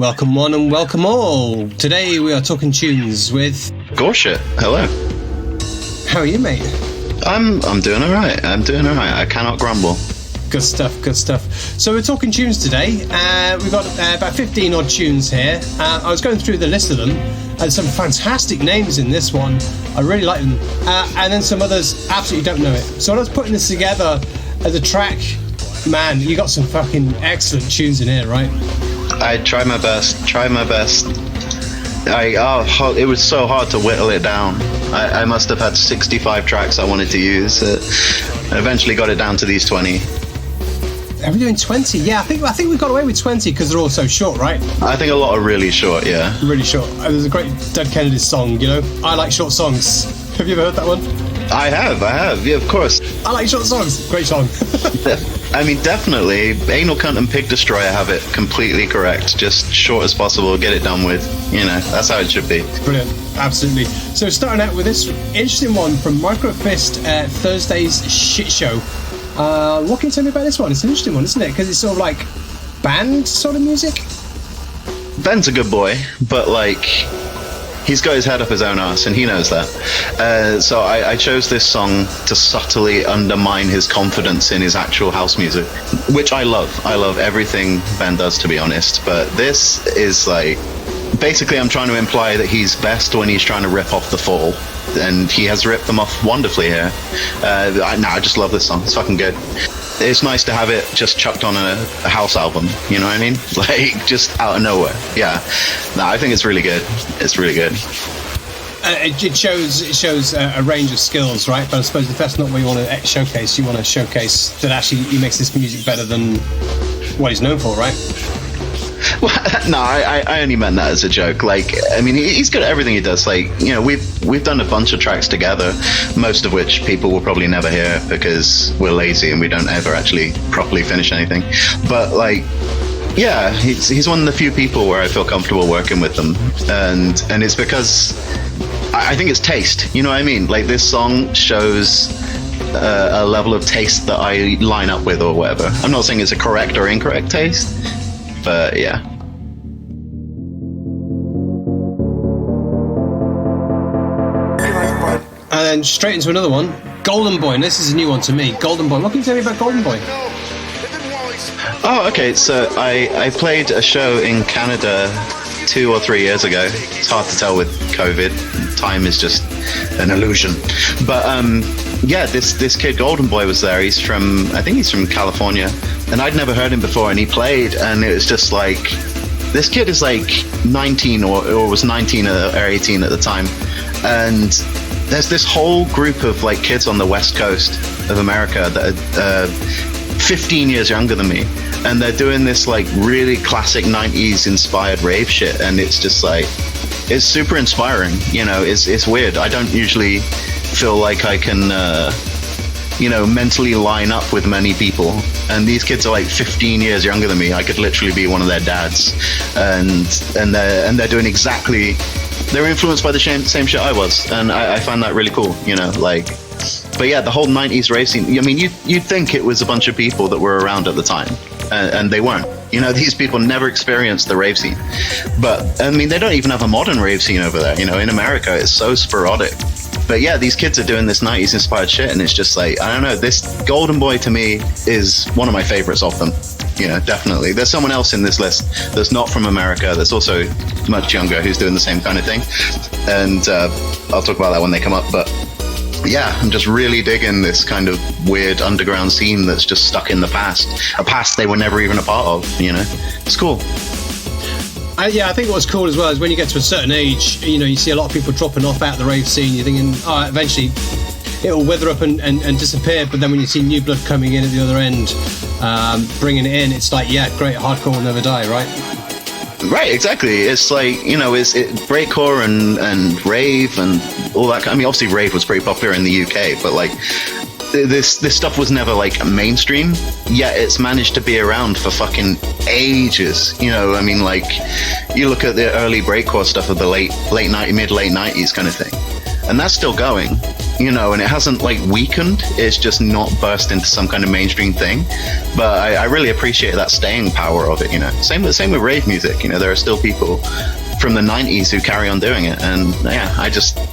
Welcome one and welcome all. Today we are talking tunes with GORESHIT. Hello. How are you, mate? I'm doing alright. I cannot grumble. Good stuff. So we're talking tunes today. We've got about 15 odd tunes here. I was going through the list of them. There's some fantastic names in this one. I really like them. And then some others absolutely don't know it. So when I was putting this together as a track, man, you got some fucking excellent tunes in here, right? I tried my best. It was so hard to whittle it down. I must have had 65 tracks I wanted to use. I eventually got it down to these 20. Are we doing 20? Yeah, I think we got away with 20 because they're all so short, right? I think a lot are really short, yeah. Really short. There's a great Dead Kennedy song, you know? I like short songs. Have you ever heard that one? I have. Yeah, of course. I like short songs. Great song. I mean, definitely. Anal Cunt and Pig Destroyer have it completely correct. Just short as possible, get it done with. You know, that's how it should be. Brilliant. Absolutely. So starting out with this interesting one from Microphyst, Thursday's Shitshow. What can you tell me about this one? It's an interesting one, isn't it? Because it's sort of like band sort of music. Ben's a good boy, but like he's got his head up his own ass, and he knows that. So I chose this song to subtly undermine his confidence in his actual house music, which I love. I love everything Ben does, to be honest. But this is like, basically I'm trying to imply that he's best when he's trying to rip off the Fall. And he has ripped them off wonderfully here. I just love this song. It's fucking good. It's nice to have it just chucked on a house album. You know what I mean? Like, just out of nowhere. Yeah. No, I think it's really good. It's really good. It shows a range of skills, right? But I suppose if that's not what you want to showcase, you want to showcase that actually he makes this music better than what he's known for, right? Well, no, I only meant that as a joke. Like, I mean, he's good at everything he does. Like, you know, we've done a bunch of tracks together, most of which people will probably never hear because we're lazy and we don't ever actually properly finish anything. But like, yeah, he's one of the few people where I feel comfortable working with them, and it's because I think it's taste. You know what I mean? Like, this song shows a level of taste that I line up with or whatever. I'm not saying it's a correct or incorrect taste. But yeah. And then straight into another one, Golden Boy. And this is a new one to me. Golden Boy. What can you tell me about Golden Boy? Oh, okay. So I played a show in Canada 2 or 3 years ago. It's hard to tell with COVID. Time is just an illusion. But yeah, this kid Golden Boy was there. I think he's from California. And I'd never heard him before, and he played, and it was just like, this kid is like 19 or was 19 or 18 at the time, and there's this whole group of like kids on the west coast of America that are 15 years younger than me, and they're doing this like really classic 90s inspired rave shit, and it's just like, it's super inspiring, you know. It's weird. I don't usually feel like I can mentally line up with many people, and these kids are like 15 years younger than me. I could literally be one of their dads, and they're doing exactly, they're influenced by the same shit I was, and I find that really cool, you know, like. But yeah, the whole 90s rave scene, I mean, you'd think it was a bunch of people that were around at the time, and they weren't. You know, these people never experienced the rave scene. But I mean, they don't even have a modern rave scene over there, you know. In America, it's so sporadic. But yeah, these kids are doing this 90s inspired shit, and it's just like, I don't know, this Golden Boy to me is one of my favorites of them. You know, definitely. There's someone else in this list that's not from America, that's also much younger, who's doing the same kind of thing. And I'll talk about that when they come up. But yeah, I'm just really digging this kind of weird underground scene that's just stuck in the past. A past they were never even a part of, you know. It's cool. Yeah, I think what's cool as well is when you get to a certain age, you know, you see a lot of people dropping off out of the rave scene. You're thinking, oh, eventually it'll wither up and disappear. But then when you see new blood coming in at the other end, bringing it in, it's like, yeah, great, hardcore will never die, right? Right, exactly. It's like, you know, it's breakcore and rave and all that. I mean, obviously rave was pretty popular in the UK, but like, this stuff was never like mainstream, yet it's managed to be around for fucking ages. You know, I mean, like, you look at the early breakcore stuff of the mid late 90s kind of thing, and that's still going. and it hasn't like weakened. It's just not burst into some kind of mainstream thing. But I really appreciate that staying power of it. Same with rave music. There are still people from the 90s who carry on doing it, and yeah,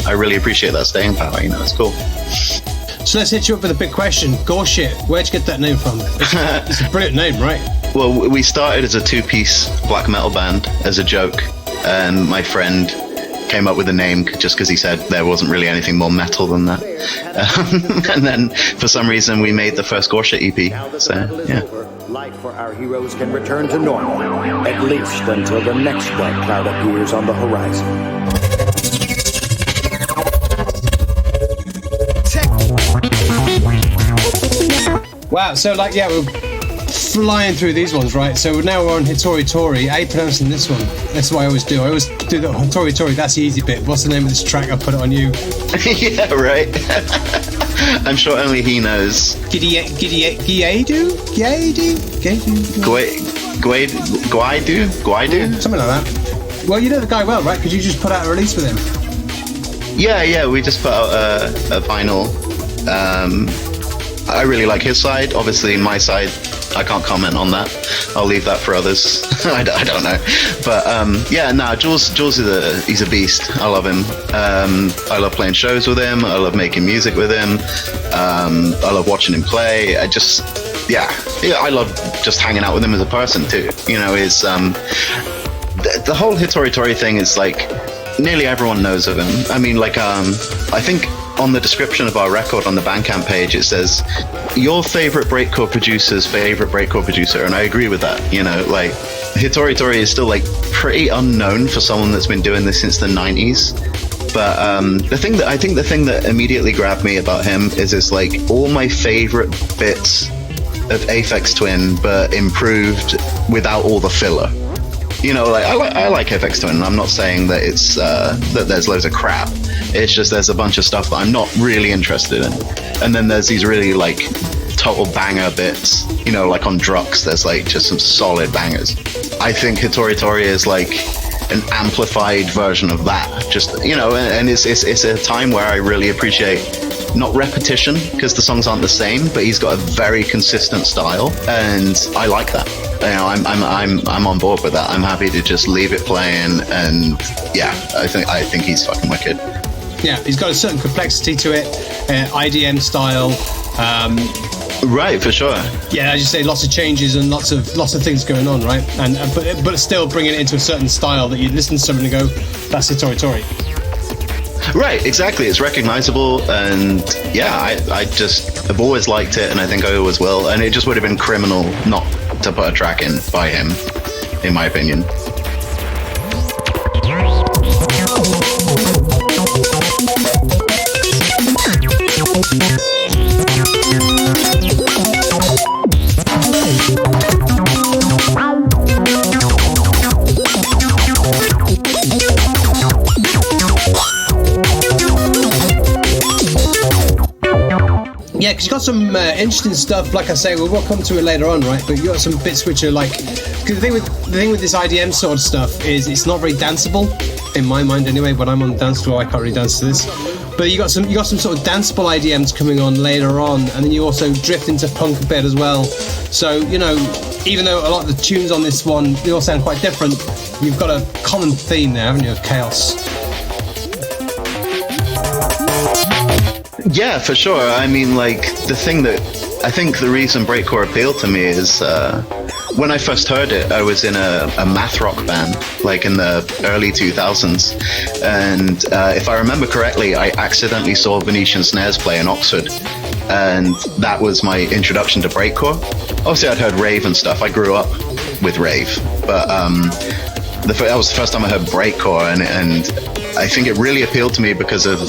I really appreciate that staying power. It's cool. So let's hit you up with a big question. GORESHIT, where'd you get that name from? It's a brilliant name, right? Well, we started as a 2-piece black metal band as a joke, and my friend came up with the name just because he said there wasn't really anything more metal than that. And then for some reason we made the first GORESHIT EP. So yeah. Life for our heroes can return to normal, at least until the next dark cloud appears on the horizon. Wow, so we're flying through these ones, right? So now we're on Hitori Tori. How are you pronouncing this one? That's what I always do. I always do the Hitori Tori. That's the easy bit. What's the name of this track? I'll put it on you. Yeah, right. I'm sure only he knows. Geuaidu? Geuaidu? Something like that. Well, you know the guy well, right? Because you just put out a release with him. Yeah, we just put out a vinyl. I really like his side. Obviously, my side, I can't comment on that. I'll leave that for others. I don't know. But Jules he's a beast. I love him. I love playing shows with him. I love making music with him. I love watching him play. I love just hanging out with him as a person too. The whole Hitori Tori thing is like nearly everyone knows of him. I mean, I think on the description of our record on the Bandcamp page, it says your favorite breakcore producer's favorite breakcore producer, and I agree with that. Hitori Tori is still pretty unknown for someone that's been doing this since the 90s. But the thing that immediately grabbed me about him is it's all my favorite bits of Aphex Twin, but improved without all the filler. I like Aphex Twin. I'm not saying that it's that there's loads of crap. It's just there's a bunch of stuff that I'm not really interested in. And then there's these really total banger bits. On Drux, there's just some solid bangers. I think Hitori Tori is an amplified version of that. Just and it's a time where I really appreciate not repetition, because the songs aren't the same, but he's got a very consistent style, and I like that. I'm on board with that. I'm happy to just leave it playing, and yeah, I think he's fucking wicked. Yeah, he's got a certain complexity to it, IDM style. Right, for sure. Yeah, as you say, lots of changes and lots of things going on, right? And but still bringing it into a certain style that you listen to something and go, that's Hitori Tori. Right, exactly. It's recognizable, and yeah, I've always liked it, and I think I always will. And it just would have been criminal not to put a track in by him, in my opinion. Yeah, because you got some interesting stuff. Like I say, we'll come to it later on, right? But you got some bits which are because the thing with this IDM sort of stuff is it's not very danceable, in my mind anyway. When I'm on the dance floor, I can't really dance to this. But you got some sort of danceable IDMs coming on later on, and then you also drift into punk a bit as well. So even though a lot of the tunes on this one they all sound quite different, you've got a common theme there, haven't you, of chaos? Yeah, for sure. I mean, the thing that I think the reason breakcore appealed to me is when I first heard it, I was in a math rock band, in the early 2000s. And if I remember correctly, I accidentally saw Venetian Snares play in Oxford. And that was my introduction to breakcore. Obviously, I'd heard rave and stuff. I grew up with rave. But that was the first time I heard breakcore. And I think it really appealed to me because of...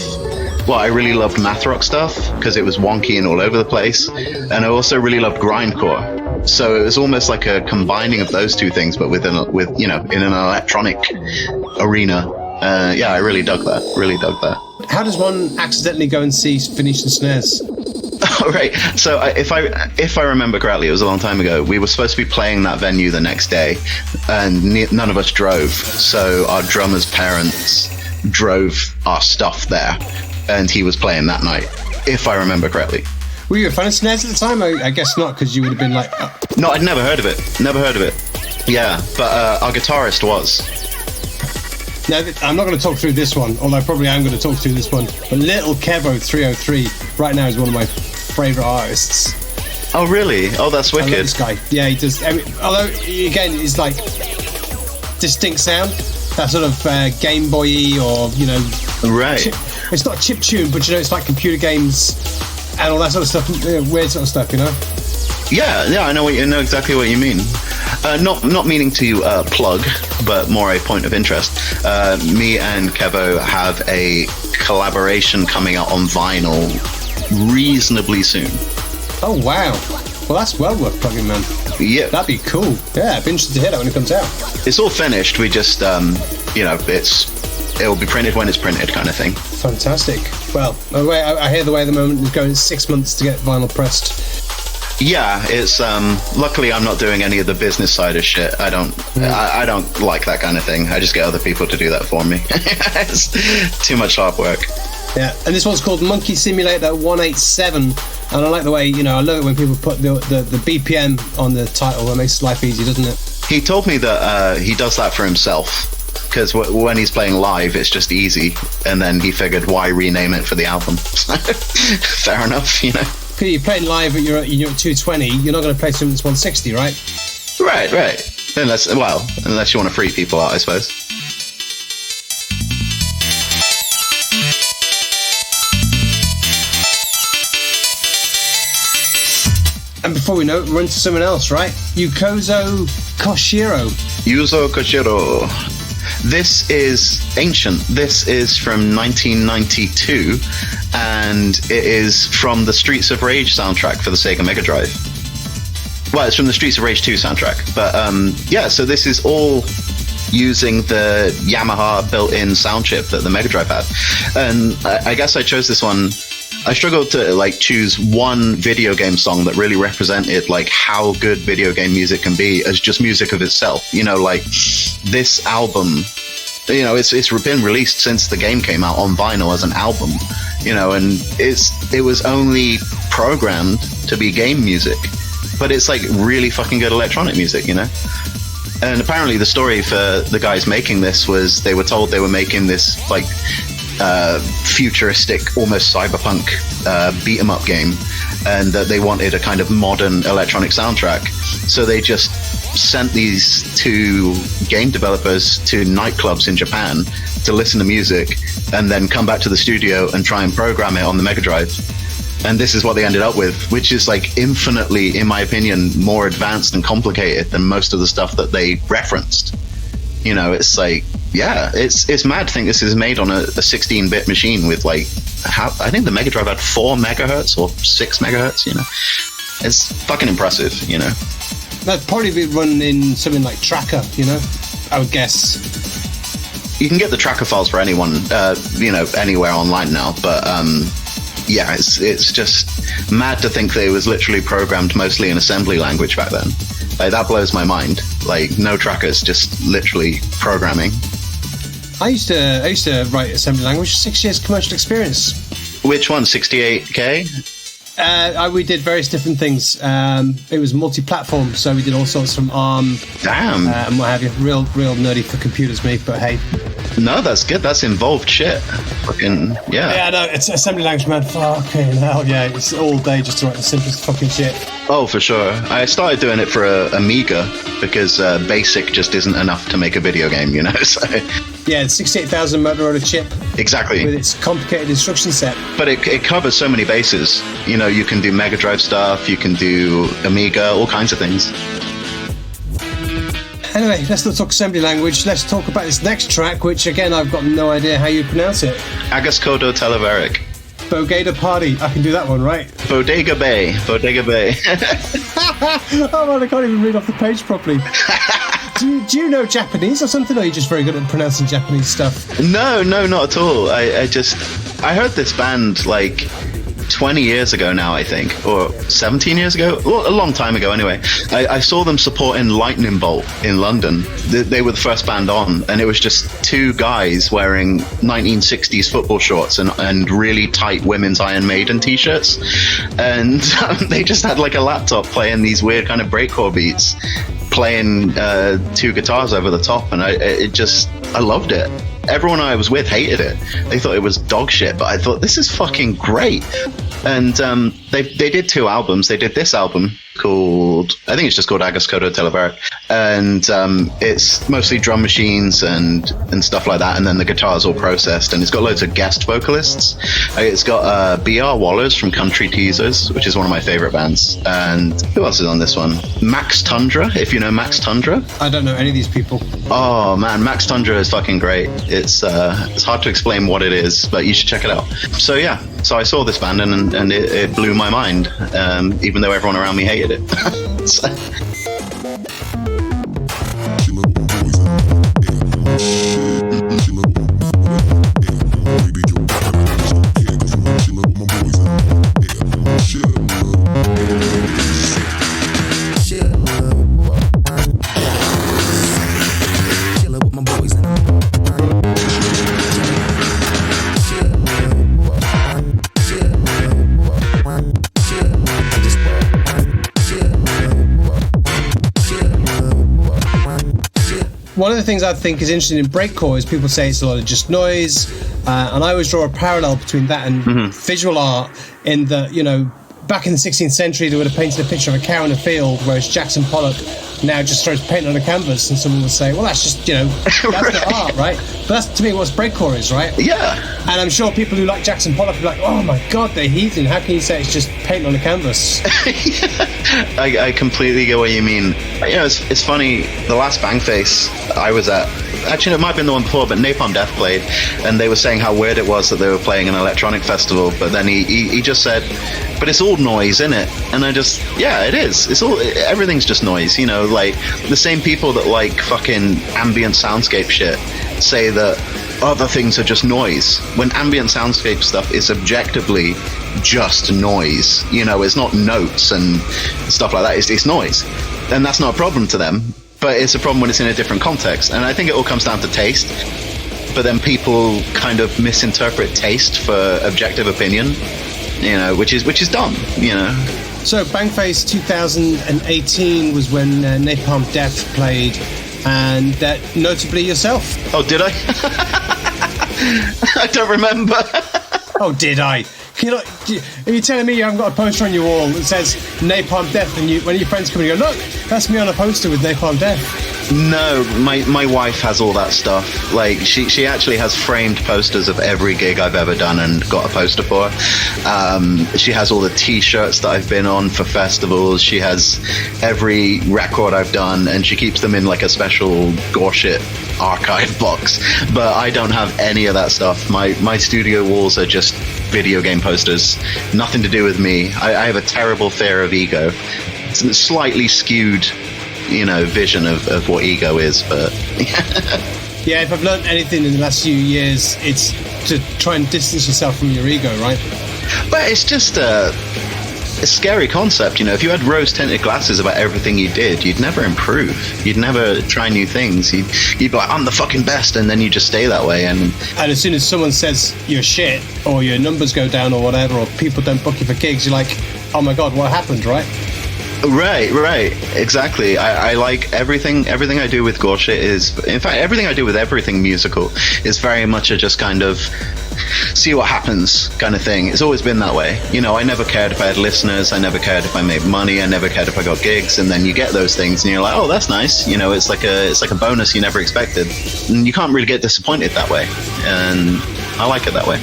Well, I really loved math rock stuff because it was wonky and all over the place, and I also really loved grindcore. So it was almost like a combining of those two things, but in an electronic arena. I really dug that. Really dug that. How does one accidentally go and see Venetian Snares? Oh, right. So if I remember correctly, it was a long time ago. We were supposed to be playing that venue the next day, and none of us drove. So our drummer's parents drove our stuff there. and he was playing that night, if I remember correctly. Were you a fan of Snares at the time? I guess not, because you would have been like... No, I'd never heard of it. Yeah, but our guitarist was. Now, I'm not going to talk through this one, although I probably am going to talk through this one. But Little Kevo 303 right now is one of my favourite artists. Oh, really? Oh, that's wicked. I love this guy. Yeah, he does. I mean, although, again, it's like distinct sound. That sort of Game Boy-y or, you know... Right. It's not chip tune, but, you know, it's like computer games and all that sort of stuff, weird sort of stuff, you know? Yeah, I know exactly what you mean. Not meaning to plug, but more a point of interest. Me and Kevo have a collaboration coming out on vinyl reasonably soon. Oh, wow. Well, that's well worth plugging, man. Yeah. That'd be cool. Yeah, I'd be interested to hear that when it comes out. It's all finished. We just, it'll be printed when it's printed kind of thing. Fantastic. Well, I hear the way at the moment is going 6 months to get vinyl pressed. Yeah, it's luckily I'm not doing any of the business side of shit. I don't like that kind of thing. I just get other people to do that for me. It's too much hard work. Yeah, and this one's called Monkey Simulator 187, and I like the way, you know, I love it when people put the BPM on the title. That makes life easy, doesn't it? He told me that he does that for himself, because when he's playing live, it's just easy, and then he figured, why rename it for the album? Fair enough, you know. You're playing live at you're at 220, you're not going to play something that's 160, right? Right. Unless you want to free people out, I suppose. And before we know it, we're into someone else, right? Yuzo Koshiro. Yuzo Koshiro. This is ancient. This is from 1992, and it is from the Streets of Rage soundtrack for the Sega Mega Drive. Well, it's from the Streets of Rage 2 soundtrack. But so this is all using the Yamaha built-in sound chip that the Mega Drive had. And I guess I chose this one. I struggled to choose one video game song that really represented how good video game music can be as just music of itself. You know, this album, you know, it's been released since the game came out on vinyl as an album, you know, and it was only programmed to be game music, but it's really fucking good electronic music, you know. And apparently the story for the guys making this was they were told they were making this futuristic, almost cyberpunk beat-em-up game, and that they wanted a kind of modern electronic soundtrack. So they just sent these two game developers to nightclubs in Japan to listen to music and then come back to the studio and try and program it on the Mega Drive. And this is what they ended up with, which is infinitely, in my opinion, more advanced and complicated than most of the stuff that they referenced. You know, it's it's mad to think this is made on a 16-bit machine with I think the Mega Drive had 4 megahertz or 6 megahertz, you know. It's fucking impressive, you know. That'd probably be run in something like Tracker, you know, I would guess. You can get the Tracker files for anyone, anywhere online now, but it's just mad to think that it was literally programmed mostly in assembly language back then. That blows my mind. No trackers, just literally programming. I used to write assembly language. 6 years commercial experience. Which one? 68K? We did various different things. It was multi-platform, so we did all sorts from ARM. Damn. And what have you. Real nerdy for computers, me, but hey. No, that's good. That's involved shit. Fucking, yeah. Yeah, no, it's assembly language, man. Fucking hell, yeah. It's all day just to write the simplest fucking shit. Oh, for sure. I started doing it for Amiga because BASIC just isn't enough to make a video game, you know? So. Yeah, the 68,000 Motorola chip. Exactly. With its complicated instruction set. But it covers so many bases. You know, you can do Mega Drive stuff, you can do Amiga, all kinds of things. Anyway, let's not talk assembly language. Let's talk about this next track, which, again, I've got no idea how you pronounce it. Agaskodo Teliverek. Bodega Party. I can do that one, right? Bodega Bay. Bodega Bay. Oh, man, I can't even read off the page properly. Do you know Japanese or something, or are you just very good at pronouncing Japanese stuff? No, not at all. I heard this band, 20 years ago now, I think, or 17 years ago, well, a long time ago anyway. I saw them supporting Lightning Bolt in London. They were the first band on, and it was just two guys wearing 1960s football shorts and really tight women's Iron Maiden t-shirts, and they just had like a laptop playing these weird kind of breakcore beats, playing two guitars over the top, and I loved it. Everyone I was with hated it. They thought it was dog shit, but I thought, this is fucking great. And they did two albums. They did this album called, I think it's just called Agaskodo Teliverek, and it's mostly drum machines and stuff like that, and then the guitar's all processed, and it's got loads of guest vocalists. It's got B.R. Wallers from Country Teasers, which is one of my favorite bands, and who else is on this one? Max Tundra, if you know Max Tundra. I don't know any of these people. Oh man, Max Tundra is fucking great. It's hard to explain what it is, but you should check it out. So yeah, so I saw this band and it blew my mind, even though everyone around me hated it. So. One of the things I think is interesting in breakcore is people say it's a lot of just noise, and I always draw a parallel between that and visual art, in that, you know, back in the 16th century they would have painted a picture of a cow in a field, whereas Jackson Pollock now just throws paint on a canvas, and someone will say, well, that's just, you know, that's right. not art, right? But that's, to me, what breakcore is, right? Yeah. And I'm sure people who like Jackson Pollock will be like, oh my god, they're heathen, how can you say it's just paint on a canvas? I completely get what you mean. You know, it's funny, the last Bangface I was at, actually it might have been the one before, but Napalm Death played, and they were saying how weird it was that they were playing an electronic festival, but then he just said, but it's all noise, isn't it? And I just, yeah, it is. It's all, everything's just noise, you know, like the same people that like fucking ambient soundscape shit say that other things are just noise, when ambient soundscape stuff is objectively just noise. You know, it's not notes and stuff like that, it's noise. And that's not a problem to them, but it's a problem when it's in a different context. And I think it all comes down to taste, but then people kind of misinterpret taste for objective opinion, you know, which is dumb, you know. So Bangface 2018 was when Napalm Death played, and that notably yourself. Oh, did I? I don't remember. Oh, did I? Are you telling me you haven't got a poster on your wall that says Napalm Death, and when your friends come in, you go, look, that's me on a poster with Napalm Death? No, my wife has all that stuff. Like, she actually has framed posters of every gig I've ever done and got a poster for. She has all the t-shirts that I've been on for festivals. She has every record I've done, and she keeps them in like a special GORESHIT archive box. But I don't have any of that stuff. My studio walls are just video game posters. Nothing to do with me. I have a terrible fear of ego. It's a slightly skewed, you know, vision of what ego is, but yeah, if I've learned anything in the last few years, it's to try and distance yourself from your ego, right? But it's just a scary concept, you know. If you had rose-tinted glasses about everything you did, you'd never improve. You'd never try new things. You'd be like, I'm the fucking best, and then you just stay that way. And as soon as someone says you're shit, or your numbers go down, or whatever, or people don't book you for gigs, you're like, oh my god, what happened, right? Right, exactly. I like everything I do with GORESHIT is, in fact, everything I do with everything musical is very much a just kind of see what happens kind of thing. It's always been that way. You know, I never cared if I had listeners, I never cared if I made money, I never cared if I got gigs, and then you get those things and you're like, oh, that's nice. You know, it's like a bonus you never expected. And you can't really get disappointed that way. And I like it that way.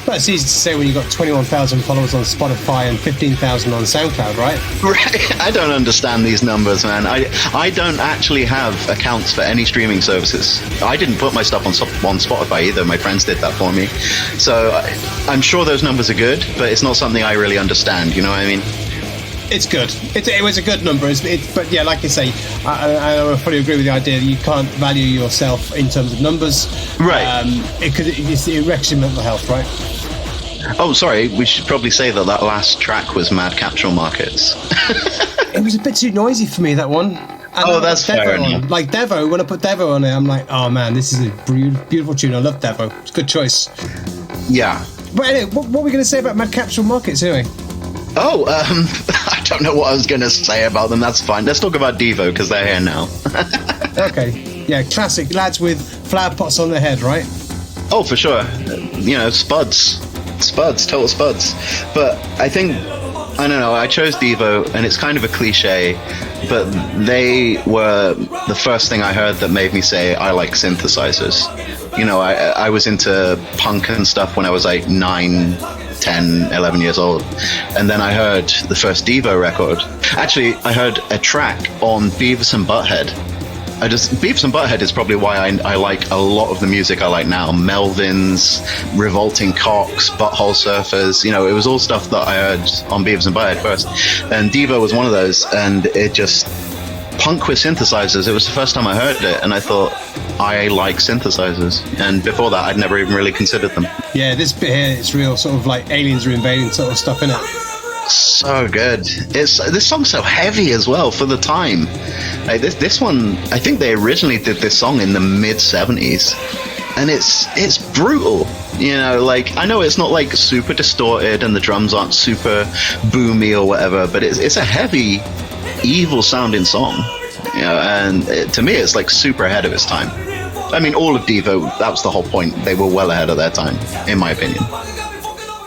Well, it's easy to say when you've got 21,000 followers on Spotify and 15,000 on SoundCloud, right? Right. I don't understand these numbers, man. I don't actually have accounts for any streaming services. I didn't put my stuff on Spotify either. My friends did that for me. So I'm sure those numbers are good, but it's not something I really understand. You know what I mean? It's good. It was a good number. But yeah, like you say, I fully agree with the idea that you can't value yourself in terms of numbers. Right. It wrecks your mental health, right? Oh, sorry. We should probably say that last track was Mad Capsule Markets. It was a bit too noisy for me, that one. And that's fair enough. Like Devo, when I put Devo on it, I'm like, oh man, this is a beautiful tune. I love Devo. It's a good choice. Yeah. But anyway, what were we going to say about Mad Capsule Markets anyway? Oh, I don't know what I was going to say about them. That's fine. Let's talk about Devo, because they're here now. Okay. Yeah, classic lads with flower pots on their head, right? Oh, for sure. Spuds, total spuds. But I don't know, I chose Devo, and it's kind of a cliche, but they were the first thing I heard that made me say I like synthesizers. I was into punk and stuff when I was like 9, 10, 11 years old. And then I heard the first Devo record. Actually, I heard a track on Beavis and Butthead. Beavis and Butthead is probably why I like a lot of the music I like now. Melvins, Revolting Cocks, Butthole Surfers. It was all stuff that I heard on Beavis and Butthead first. And Devo was one of those, and it just... Punk with synthesizers, it was the first time I heard it, and I thought, I like synthesizers. And before that, I'd never even really considered them. Yeah, this bit here, it's real sort of like aliens are invading sort of stuff, innit? So good. This song's so heavy as well for the time. Like this one, I think they originally did this song in the mid 70s, and it's brutal. I know it's not like super distorted and the drums aren't super boomy or whatever, but it's a heavy, evil sounding song. And to me, it's like super ahead of its time. I mean, all of Devo, that was the whole point. They were well ahead of their time, in my opinion.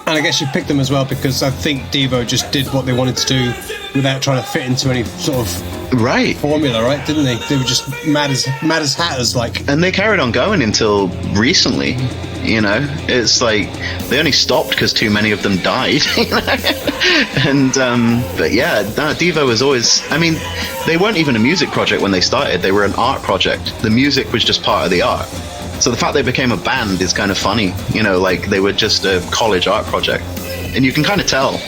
And I guess you picked them as well because I think Devo just did what they wanted to do without trying to fit into any sort of formula, right? Didn't they? They were just mad as hatters, like. And they carried on going until recently. It's like they only stopped because too many of them died. And but yeah, Devo was always. I mean, they weren't even a music project when they started. They were an art project. The music was just part of the art. So the fact they became a band is kind of funny, like they were just a college art project. And you can kind of tell,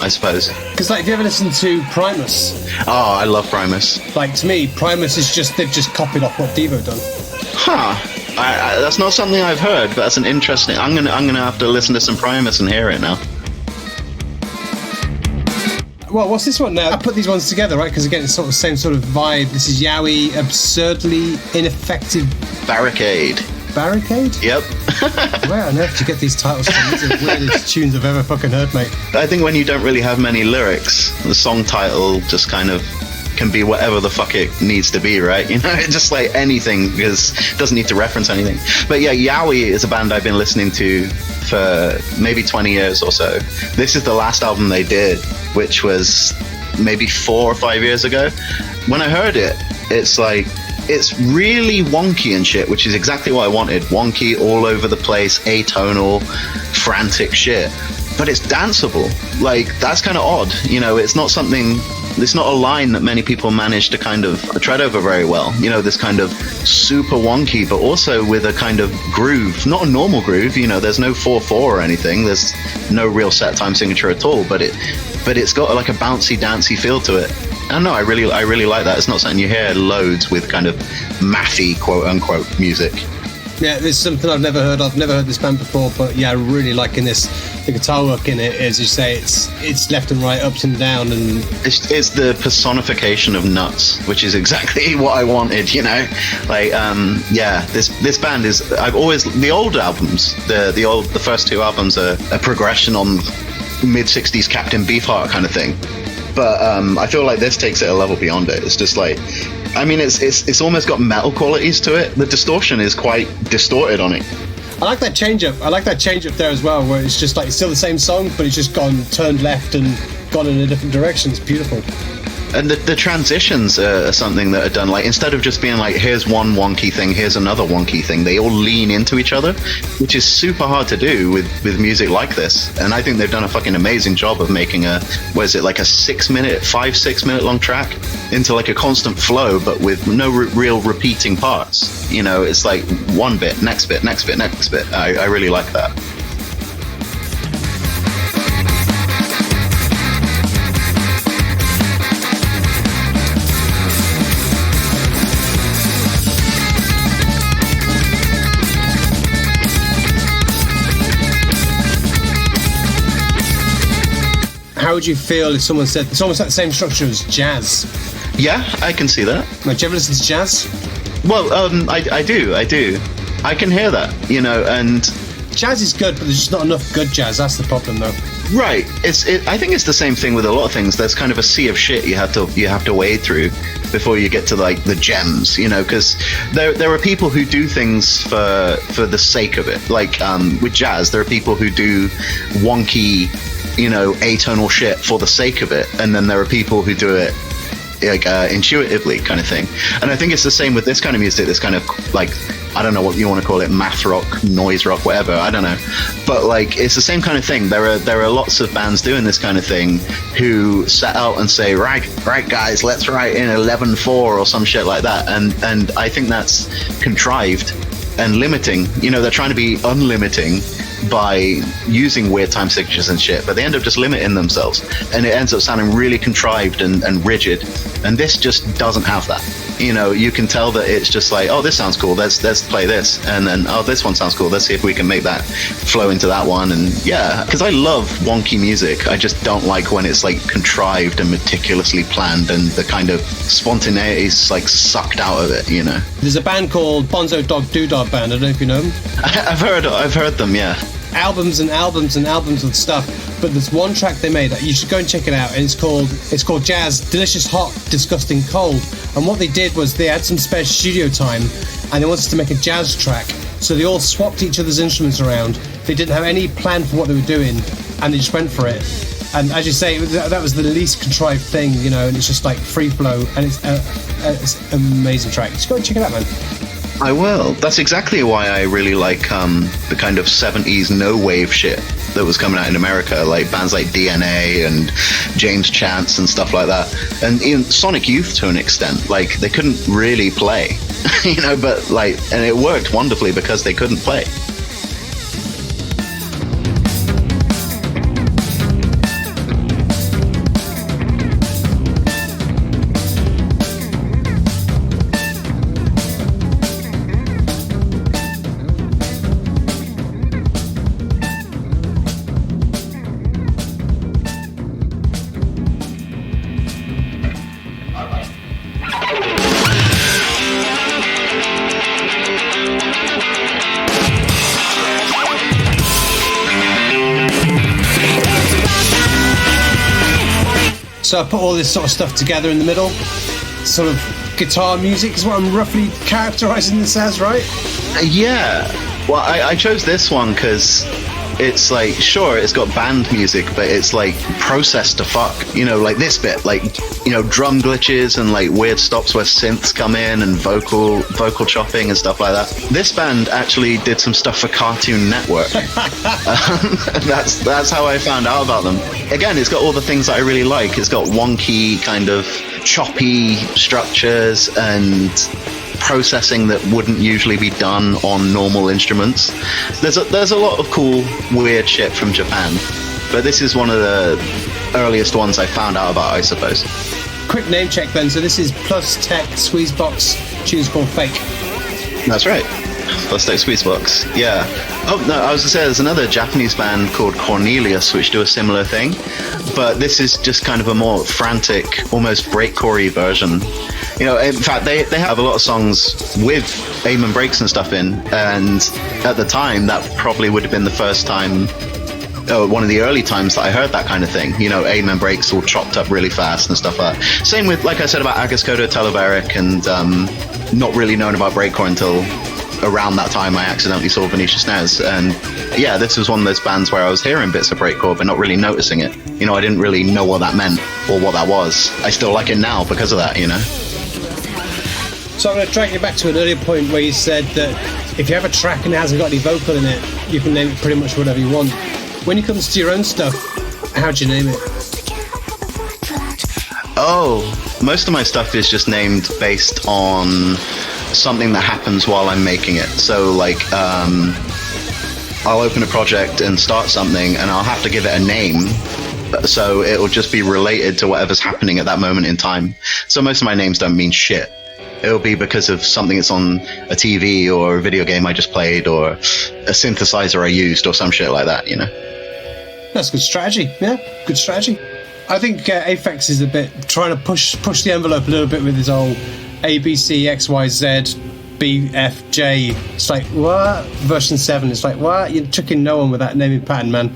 I suppose. Because, if you ever listen to Primus... Oh, I love Primus. To me, Primus is they've just copied off what Devo done. Huh. That's not something I've heard, but that's an interesting... I'm gonna have to listen to some Primus and hear it now. Well, what's this one now? I put these ones together, right? Because again, it's sort of the same sort of vibe. This is Yowie, Absurdly Ineffective... Barricade? Yep. Where on earth did you get these titles from? These are the weirdest tunes I've ever fucking heard, mate. I think when you don't really have many lyrics, the song title just kind of can be whatever the fuck it needs to be, right? Just like anything, because it doesn't need to reference anything. But yeah, Yowie is a band I've been listening to for maybe 20 years or so. This is the last album they did, which was maybe 4 or 5 years ago. When I heard it, it's really wonky and shit, which is exactly what I wanted. Wonky, all over the place, atonal, frantic shit. But it's danceable. That's kind of odd. It's not a line that many people manage to kind of tread over very well. This kind of super wonky, but also with a kind of groove. Not a normal groove, there's no 4/4 or anything. There's no real set time signature at all, but it's got like a bouncy, dancey feel to it. I don't know, I really like that. It's not something you hear loads with kind of mathy, quote unquote, music. Yeah, there's something I've never heard. I've never heard this band before, but yeah, I really like in this. The guitar work in it, as you say, it's left and right, ups and down, and it's the personification of nuts, which is exactly what I wanted. This band is. I've always the old albums, the first 2 albums are a progression on mid '60s Captain Beefheart kind of thing. But I feel like this takes it a level beyond it. It's just like, I mean, it's almost got metal qualities to it. The distortion is quite distorted on it. I like that change up. I like that change up there as well, where it's just like it's still the same song, but it's just turned left and gone in a different direction. It's beautiful. And the transitions are something that are done, instead of just being here's one wonky thing, here's another wonky thing, they all lean into each other, which is super hard to do with music like this. And I think they've done a fucking amazing job of making a 5-6 minute long track into a constant flow, but with no real repeating parts. It's like one bit, next bit, next bit, next bit. I really like that. would you feel if someone said it's almost like the same structure as jazz? Yeah, I can see that. Like, do you ever listen to jazz? Well, I do. I can hear that, and jazz is good, but there's just not enough good jazz. That's the problem, though. right. I think it's the same thing with a lot of things. There's kind of a sea of shit you have to wade through before you get to like the gems, because there are people who do things for the sake of it. Like with jazz, there are people who do wonky, atonal shit for the sake of it, and then there are people who do it like intuitively, kind of thing. And I think it's the same with this kind of music. This kind of like, I don't know what you want to call it, math rock, noise rock, whatever, I don't know, but like it's the same kind of thing. There are lots of bands doing this kind of thing who set out and say, right guys, let's write in 11/4 or some shit like that, and I think that's contrived and limiting. They're trying to be unlimiting by using weird time signatures and shit, but they end up just limiting themselves, and it ends up sounding really contrived and rigid, and this just doesn't have that. You can tell that it's just like, oh, this sounds cool, let's play this, and then, oh, this one sounds cool, let's see if we can make that flow into that one. And yeah, because I love wonky music, I just don't like when it's like contrived and meticulously planned, and the kind of spontaneity is like sucked out of it. There's a band called Bonzo Dog Doodah Band. I don't know if you know them. I've heard them, yeah. Albums and albums and albums of stuff, but there's one track they made that you should go and check it out, and it's called Jazz Delicious Hot Disgusting Cold. And what they did was they had some spare studio time and they wanted to make a jazz track, so they all swapped each other's instruments around. They didn't have any plan for what they were doing, and they just went for it. And as you say, that was the least contrived thing, and it's just like free flow, and it's an amazing track. Just go and check it out, man. I will. That's exactly why I really like the kind of 70s no-wave shit that was coming out in America, like bands like DNA and James Chance and stuff like that. And even Sonic Youth to an extent, like they couldn't really play, but like, and it worked wonderfully because they couldn't play. So I put all this sort of stuff together in the middle. Sort of guitar music is what I'm roughly characterizing this as, right? Yeah. Well, I chose this one because it's like, sure, it's got band music, but it's like processed to fuck. Like this bit, like, drum glitches and like weird stops where synths come in and vocal chopping and stuff like that. This band actually did some stuff for Cartoon Network. That's how I found out about them. Again, it's got all the things that I really like. It's got wonky, kind of choppy structures and processing that wouldn't usually be done on normal instruments. There's a lot of cool, weird shit from Japan, but this is one of the earliest ones I found out about, I suppose. Quick name check then. So this is Plus Tech Squeezebox, tune's called Fake. That's right. Plus Tech Squeezebox, yeah. Oh, no, I was going to say there's another Japanese band called Cornelius which do a similar thing, but this is just kind of a more frantic, almost breakcore-y version. In fact, they have a lot of songs with aim and breaks and stuff in, and at the time, that probably would have been the first time, one of the early times that I heard that kind of thing. Aim and breaks all chopped up really fast and stuff like that. Same with, like I said, about Agaskodo, Teliverek, and not really known about breakcore until around that time I accidentally saw Venetian Snares. And yeah, this was one of those bands where I was hearing bits of breakcore but not really noticing it. I didn't really know what that meant or what that was. I still like it now because of that, So I'm going to drag you back to an earlier point where you said that if you have a track and it hasn't got any vocal in it, you can name it pretty much whatever you want. When it comes to your own stuff, how'd you name it? Oh, most of my stuff is just named based on something that happens while I'm making it. So like, I'll open a project and start something and I'll have to give it a name. So it'll just be related to whatever's happening at that moment in time. So most of my names don't mean shit. It'll be because of something that's on a TV or a video game I just played or a synthesizer I used or some shit like that, That's good strategy. Yeah, good strategy. I think Aphex is a bit trying to push the envelope a little bit with his old A, B, C, X, Y, Z, B, F, J. It's like, what? Version 7, it's like, what? You're tricking no one with that naming pattern, man.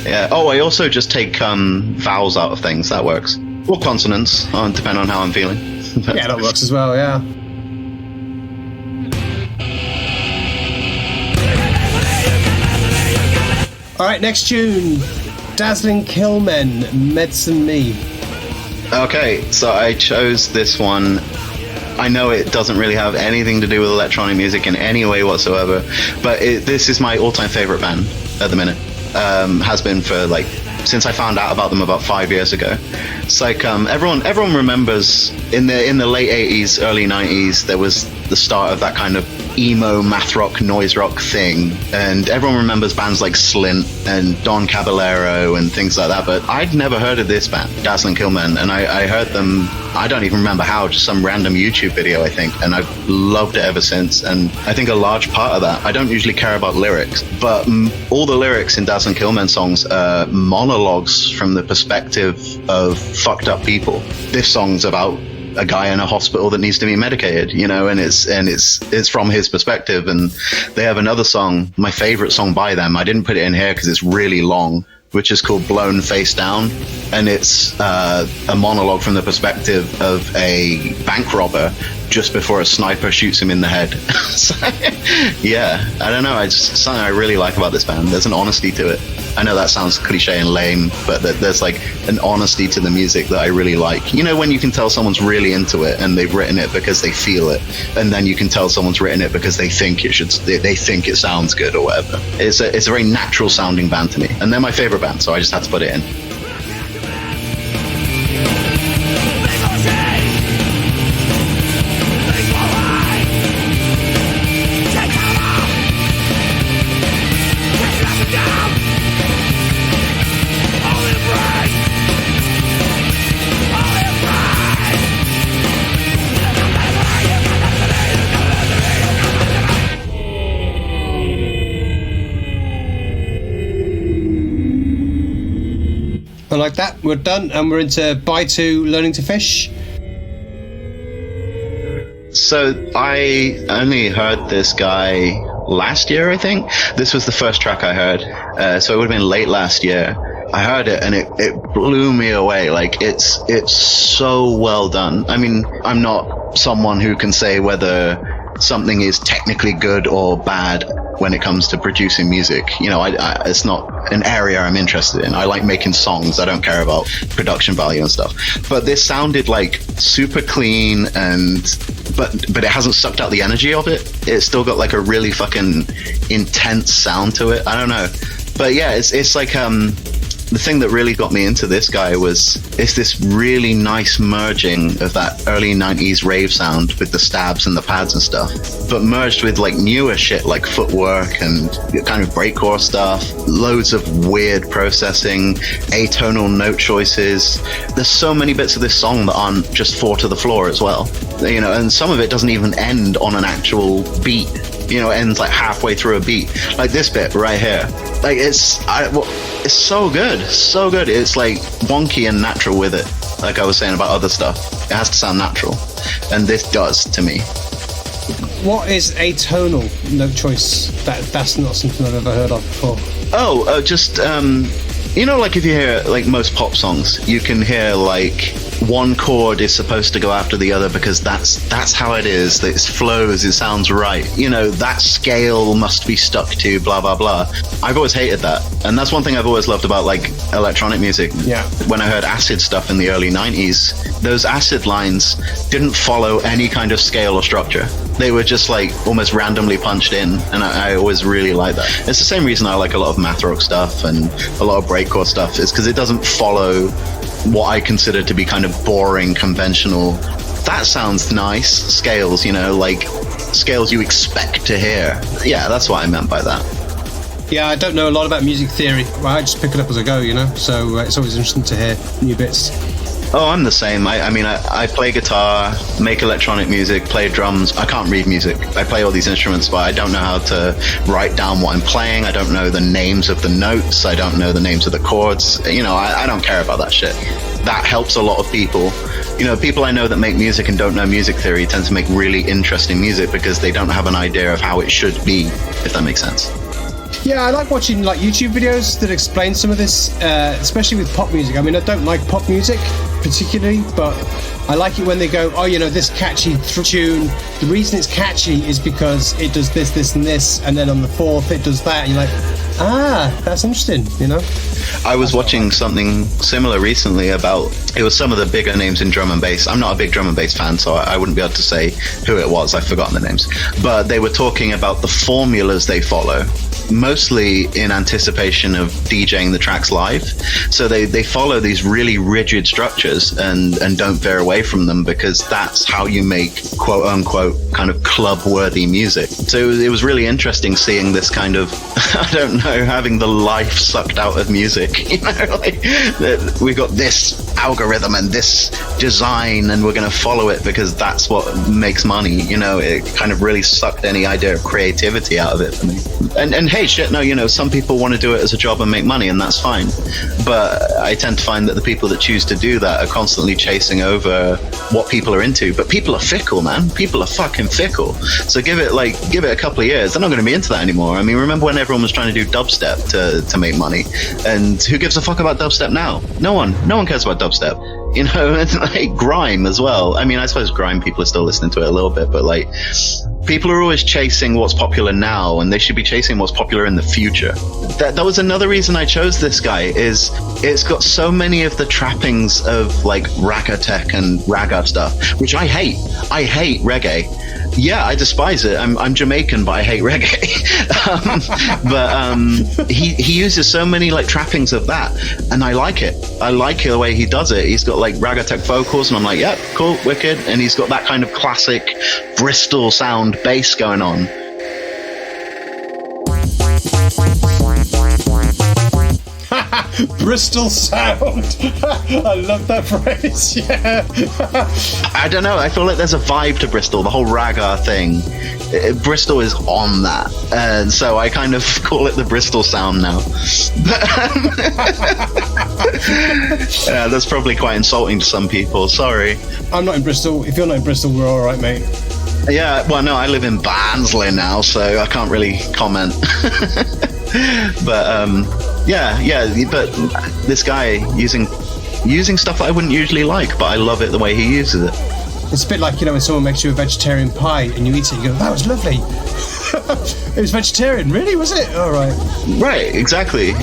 Yeah. Oh, I also just take vowels out of things. That works. Or consonants, depending on how I'm feeling. Yeah, that works as well, yeah. Alright, next tune. Dazzling Killmen, Medicine Me. Okay, so I chose this one. I know it doesn't really have anything to do with electronic music in any way whatsoever, but this is my all-time favorite band at the minute. Has been for since I found out about them about 5 years ago. It's like everyone remembers in the late 80s, early 90s, there was the start of that kind of emo math rock, noise rock thing, and everyone remembers bands like Slint and Don Caballero and things like that, but I'd never heard of this band, Dazzling Killmen, and I heard them, I don't even remember how, just some random YouTube video, I think, and I've loved it ever since. And I think a large part of that, I don't usually care about lyrics, but all the lyrics in Dazzling Killmen songs are monologues from the perspective of fucked up people. This song's about a guy in a hospital that needs to be medicated, and it's from his perspective. And they have another song, my favorite song by them, I didn't put it in here because it's really long, which is called Blown Face Down, and it's a monologue from the perspective of a bank robber just before a sniper shoots him in the head. So, yeah, I don't know, it's something I really like about this band. There's an honesty to it. I know that sounds cliche and lame, but there's an honesty to the music that I really like. When you can tell someone's really into it and they've written it because they feel it, and then you can tell someone's written it because they think it sounds good or whatever. It's a very natural sounding band to me, and they're my favorite band, so I just had to put it in. And like that, we're done, and we're into Bye to Learning to Fish. So I only heard this guy last year, I think. This was the first track I heard, so it would have been late last year. I heard it and it blew me away. It's so well done. I mean, I'm not someone who can say whether something is technically good or bad when it comes to producing music. It's not an area I'm interested in. I like making songs. I don't care about production value and stuff. But this sounded super clean, but it hasn't sucked out the energy of it. It's still got a really fucking intense sound to it. I don't know. But yeah, it's the thing that really got me into this guy it's this really nice merging of that early 90s rave sound with the stabs and the pads and stuff, but merged with newer shit like footwork and kind of breakcore stuff, loads of weird processing, atonal note choices. There's so many bits of this song that aren't just 4 to the floor as well, and some of it doesn't even end on an actual beat. It ends halfway through a beat, like this bit right here. It's so good, so good. It's wonky and natural with it. Like I was saying about other stuff, it has to sound natural, and this does to me. What is atonal note choice? That's not something I've ever heard of before. Just if you hear most pop songs, you can hear one chord is supposed to go after the other because that's how it is. It flows, it sounds right. That scale must be stuck to, blah blah blah. I've always hated that, and that's one thing I've always loved about electronic music. Yeah. When I heard acid stuff in the early 90s, those acid lines didn't follow any kind of scale or structure. They were just almost randomly punched in, and I always really like that. It's the same reason I like a lot of math rock stuff and a lot of breakcore stuff, is because it doesn't follow what I consider to be kind of boring, conventional, that sounds nice scales, scales you expect to hear. Yeah, that's what I meant by that. Yeah, I don't know a lot about music theory. I just pick it up as I go, so it's always interesting to hear new bits. Oh, I'm the same. I mean, I play guitar, make electronic music, play drums. I can't read music. I play all these instruments, but I don't know how to write down what I'm playing. I don't know the names of the notes. I don't know the names of the chords. You know, I don't care about that shit. That helps a lot of people. You know, people I know that make music and don't know music theory tend to make really interesting music because they don't have an idea of how it should be, if that makes sense. Yeah, I like watching like YouTube videos that explain some of this, especially with pop music. I mean, I don't like pop music particularly, but I like it when they go, oh, you know, this catchy tune, the reason it's catchy is because it does this, this, and this, and then on the fourth it does that, and you're like, ah, that's interesting, you know? I was watching something similar recently about, it was some of the bigger names in drum and bass. I'm not a big drum and bass fan, so I wouldn't be able to say who it was. I've forgotten the names. But they were talking about the formulas they follow, mostly in anticipation of DJing the tracks live. So they follow these really rigid structures and don't veer away from them, because that's how you make quote unquote kind of club worthy music. So it was really interesting seeing this kind of, I don't know, having the life sucked out of music. You know, like we got this algorithm and this design and we're going to follow it because that's what makes money. You know, it kind of really sucked any idea of creativity out of it for me. And hey, shit, no, you know, some people want to do it as a job and make money, and that's fine. But I tend to find that the people that choose to do that are constantly chasing over what people are into. But people are fickle, man. People are fucking fickle. So give it a couple of years. They're not going to be into that anymore. I mean, remember when everyone was trying to do dubstep to make money? And who gives a fuck about dubstep now? No one cares about dubstep. You know, and like grime as well. I mean, I suppose grime people are still listening to it a little bit, but like, people are always chasing what's popular now, and they should be chasing what's popular in the future. That was another reason I chose this guy, is it's got so many of the trappings of like ragga tech and ragga stuff, which I hate. I hate reggae. Yeah, I despise it. I'm Jamaican, but I hate reggae. But he uses so many like trappings of that, and I like it. I like the way he does it. He's got like ragga tech vocals, and I'm like, yeah, cool, wicked. And he's got that kind of classic Bristol Sound bass going on. Bristol Sound. I love that phrase. Yeah. I don't know. I feel like there's a vibe to Bristol. The whole ragga thing. Bristol is on that, and so I kind of call it the Bristol Sound now. Yeah, that's probably quite insulting to some people. Sorry. I'm not in Bristol. If you're not in Bristol, we're all right, mate. Yeah. Well, no, I live in Barnsley now, so I can't really comment. But but this guy using stuff that I wouldn't usually like, but I love it the way he uses it. It's a bit like, you know, when someone makes you a vegetarian pie and you eat it, you go, that was lovely. It was vegetarian, really, was it? All right. Right, exactly.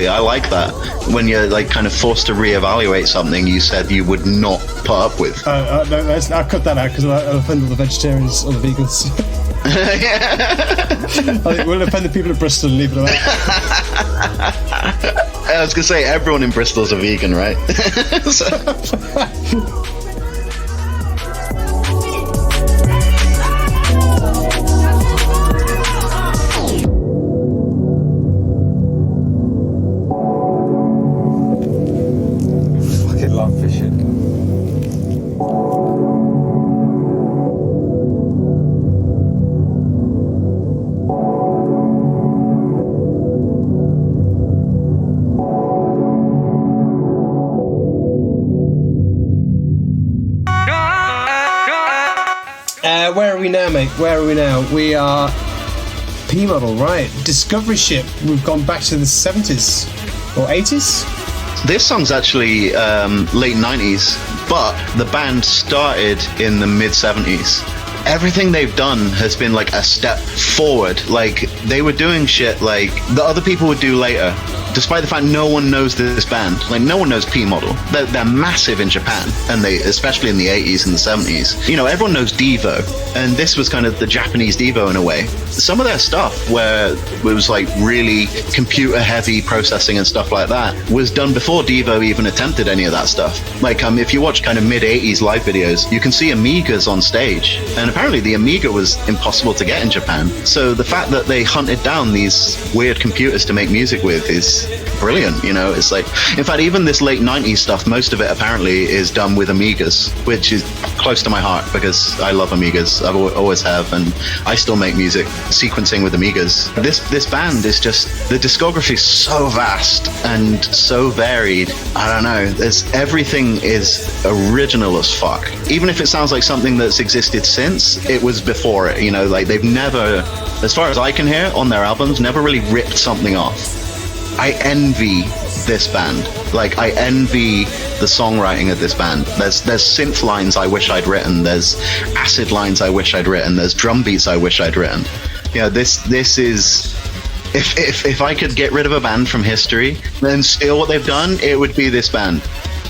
I like that. When you're like kind of forced to reevaluate something you said you would not put up with. No, I'll cut that out because I'll offend all the vegetarians or the vegans. I think we'll offend the people of Bristol and leave it at that. I was going to say, everyone in Bristol's a vegan, right? Fucking love fishing. Where are we now, mate? Where are we now? We are P model, right? Discovery ship. We've gone back to the 70s or 80s. This song's actually late 90s, but the band started in the mid 70s. Everything they've done has been like a step forward. Like, they were doing shit like the other people would do later, despite the fact no one knows this band. Like, no one knows P Model. They're massive in Japan, and they, especially in the 80s and the 70s. You know, everyone knows Devo, and this was kind of the Japanese Devo in a way. Some of their stuff, where it was like really computer heavy processing and stuff like that, was done before Devo even attempted any of that stuff. Like, if you watch kind of mid 80s live videos, you can see Amigas on stage, and apparently the Amiga was impossible to get in Japan. So the fact that they hunted down these weird computers to make music with is brilliant. You know, it's like, in fact, even this late 90s stuff, most of it apparently is done with Amigas, which is close to my heart because I love Amigas. I've always have, and I still make music sequencing with Amigas. This band is just, the discography is so vast and so varied. I don't know, everything is original as fuck. Even if it sounds like something that's existed since, it was before it, you know, like they've never, as far as I can hear on their albums, never really ripped something off. I envy this band. Like, I envy the songwriting of this band. There's synth lines I wish I'd written. There's acid lines I wish I'd written. There's drum beats I wish I'd written. You know, this is... If I could get rid of a band from history and steal what they've done, it would be this band.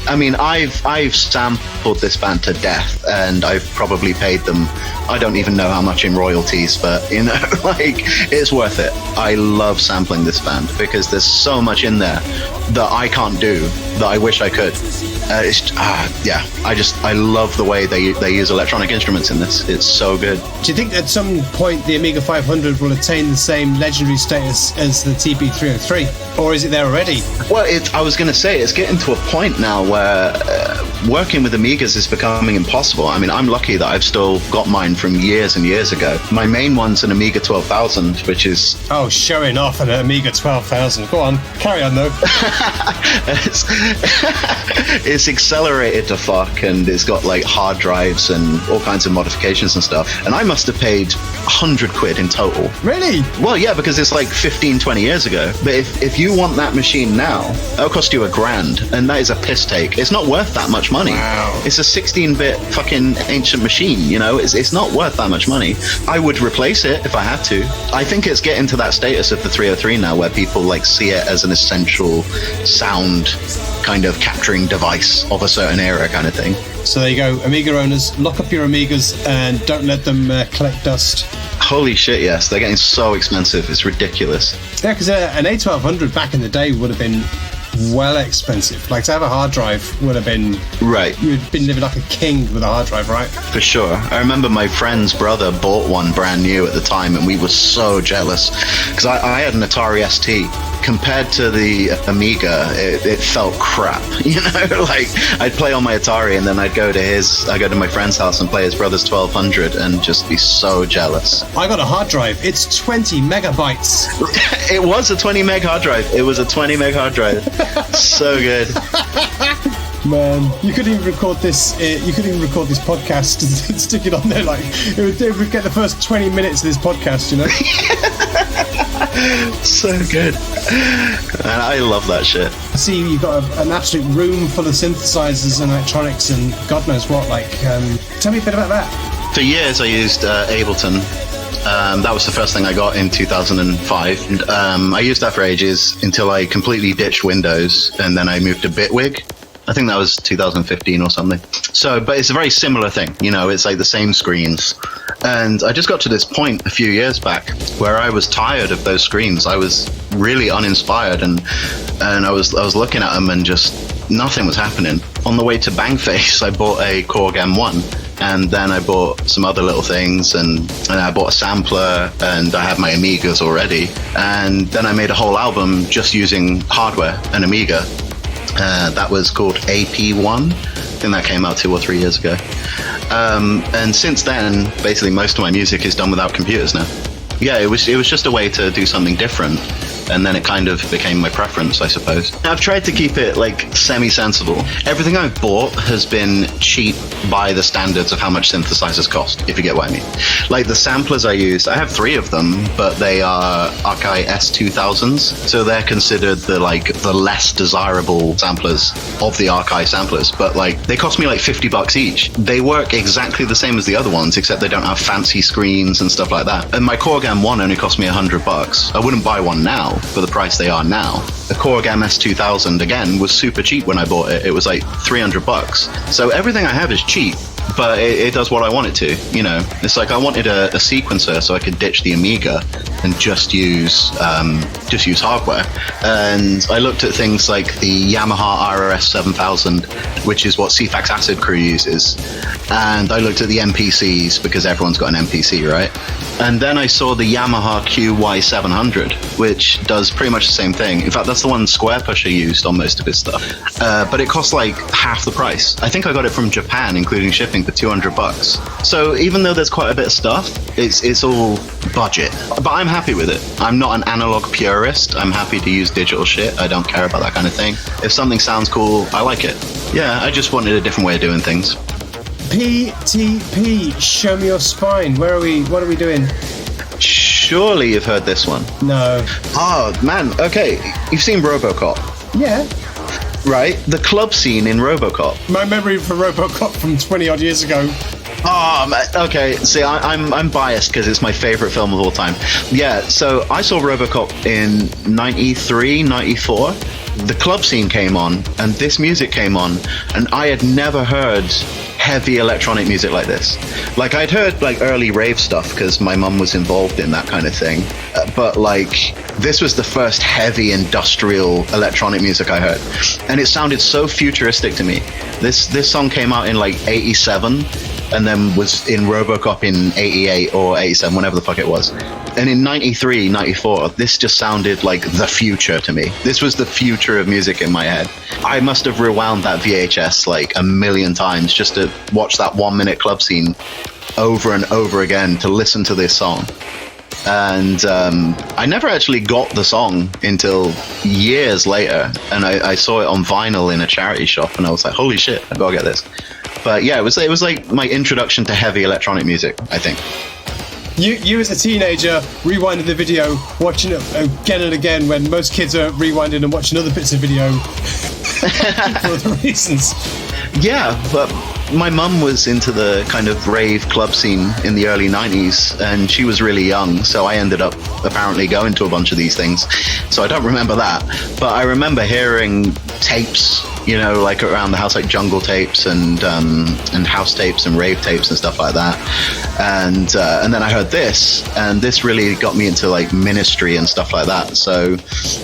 I mean, I've sampled this band to death, and I've probably paid them, I don't even know how much in royalties, but, you know, like, it's worth it. I love sampling this band because there's so much in there that I can't do that I wish I could. I love the way they use electronic instruments in this. It's so good. Do you think at some point the Amiga 500 will attain the same legendary status as the TB303, or is it there already? Well, I was going to say, it's getting to a point now where working with Amigas is becoming impossible. I mean, I'm lucky that I've still got mine from years and years ago. My main one's an Amiga 12,000, which is... Oh, showing off an Amiga 12,000. Go on, carry on though. It's accelerated to fuck, and it's got like hard drives and all kinds of modifications and stuff. And I must have paid 100 quid in total. Really? Well, yeah, because it's like 15, 20 years ago. But if you want that machine now, that'll cost you $1,000, and that is a piss take. It's not worth that much money. Wow. It's a 16-bit fucking ancient machine, you know? It's not worth that much money. I would replace it if I had to. I think it's getting to that status of the 303 now, where people like see it as an essential sound kind of capturing device of a certain era kind of thing. So there you go, Amiga owners, lock up your Amigas and don't let them collect dust. Holy shit, yes, they're getting so expensive, it's ridiculous. Yeah, because an A1200 back in the day would have been well expensive. Like, to have a hard drive would have been... Right. You'd been living like a king with a hard drive, right? For sure. I remember my friend's brother bought one brand new at the time, and we were so jealous. Because I had an Atari ST. Compared to the Amiga, it felt crap. You know, like, I'd play on my Atari, and then I'd go to my friend's house and play his brother's 1200 and just be so jealous. I got a hard drive. It's 20 megabytes. It was a 20 meg hard drive. It was a 20 meg hard drive. So good. Man, you couldn't even record this. You couldn't even record this podcast and stick it on there. Like, it would get the first 20 minutes of this podcast, you know. So good. And I love that shit. I see you've got an absolute room full of synthesizers and electronics and God knows what. Like, tell me a bit about that. For years, I used Ableton. That was the first thing I got in 2005. And, I used that for ages until I completely ditched Windows, and then I moved to Bitwig. I think that was 2015 or something. So, but it's a very similar thing, you know, it's like the same screens. And I just got to this point a few years back where I was tired of those screens. I was really uninspired, and I was looking at them and just nothing was happening. On the way to Bangface, I bought a Korg M1, and then I bought some other little things, and I bought a sampler, and I had my Amigas already. And then I made a whole album just using hardware and Amiga. That was called AP1. I think that came out 2 or 3 years ago. And since then, basically most of my music is done without computers now. Yeah, it was just a way to do something different, and then it kind of became my preference, I suppose. I've tried to keep it like semi-sensible. Everything I've bought has been cheap by the standards of how much synthesizers cost, if you get what I mean. Like the samplers I use, I have 3 of them, but they are Akai S2000s, so they're considered the less desirable samplers of the Akai samplers. But like they cost me like $50 each. They work exactly the same as the other ones, except they don't have fancy screens and stuff like that. And my Korg M1 only cost me $100. I wouldn't buy one now for the price they are now. The Korg MS2000 again was super cheap when I bought it. It was like $300. So everything I have is cheap, but it does what I want it to. You know, it's like I wanted a sequencer so I could ditch the Amiga and just use hardware. And I looked at things like the Yamaha RRS 7000, which is what CFAX Acid Crew uses. And I looked at the MPCs because everyone's got an MPC, right? And then I saw the Yamaha QY700, which does pretty much the same thing. In fact, that's the one Square Pusher used on most of his stuff. But it costs like half the price. I think I got it from Japan, including shipping, for $200. So even though there's quite a bit of stuff, it's all budget. But I'm happy with it. I'm not an analog purist. I'm happy to use digital shit. I don't care about that kind of thing. If something sounds cool, I like it. Yeah, I just wanted a different way of doing things. PTP, show me your spine. Where are we? What are we doing? Surely you've heard this one. No. Oh, man. Okay. You've seen RoboCop. Yeah. Right? The club scene in RoboCop. My memory for RoboCop from 20 odd years ago. Oh, okay. See, I'm biased because it's my favorite film of all time. Yeah, so I saw RoboCop in 93, 94. The club scene came on, and this music came on, and I had never heard heavy electronic music like this. Like, I'd heard like early rave stuff because my mum was involved in that kind of thing, but like this was the first heavy industrial electronic music I heard, and it sounded so futuristic to me. This song came out in like 87 and then was in RoboCop in 88 or 87, whenever the fuck it was. And in 93, 94, this just sounded like the future to me. This was the future of music in my head. I must have rewound that VHS like a million times just to watch that 1 minute club scene over and over again to listen to this song. And I never actually got the song until years later, and I saw it on vinyl in a charity shop, and I was like, holy shit, I gotta get this. But yeah, it was like my introduction to heavy electronic music, I think. You as a teenager rewinding the video, watching it again and again when most kids are rewinding and watching other bits of video for other reasons. Yeah, but my mum was into the kind of rave club scene in the early 90s, and she was really young, so I ended up apparently going to a bunch of these things. So I don't remember that, but I remember hearing tapes, you know, like around the house, like jungle tapes and house tapes and rave tapes and stuff like that. And then I heard this, and this really got me into like Ministry and stuff like that. So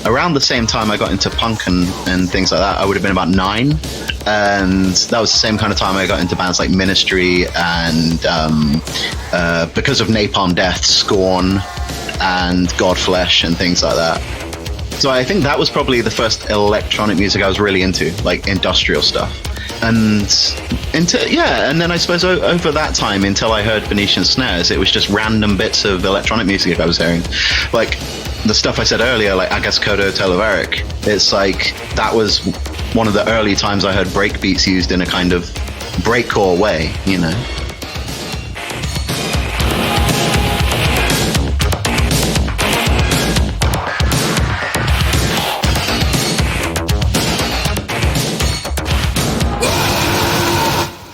around the same time I got into punk and things like that, I would have been about 9, and that was the same kind of time I got into bands like Ministry and because of Napalm Death, Scorn and Godflesh and things like that. So I think that was probably the first electronic music I was really into, like industrial stuff. And then I suppose over that time, until I heard Venetian Snares, it was just random bits of electronic music I was hearing. Like the stuff I said earlier, like Agaskodo, Teliverek. It's like that was one of the early times I heard breakbeats used in a kind of breakcore way, you know.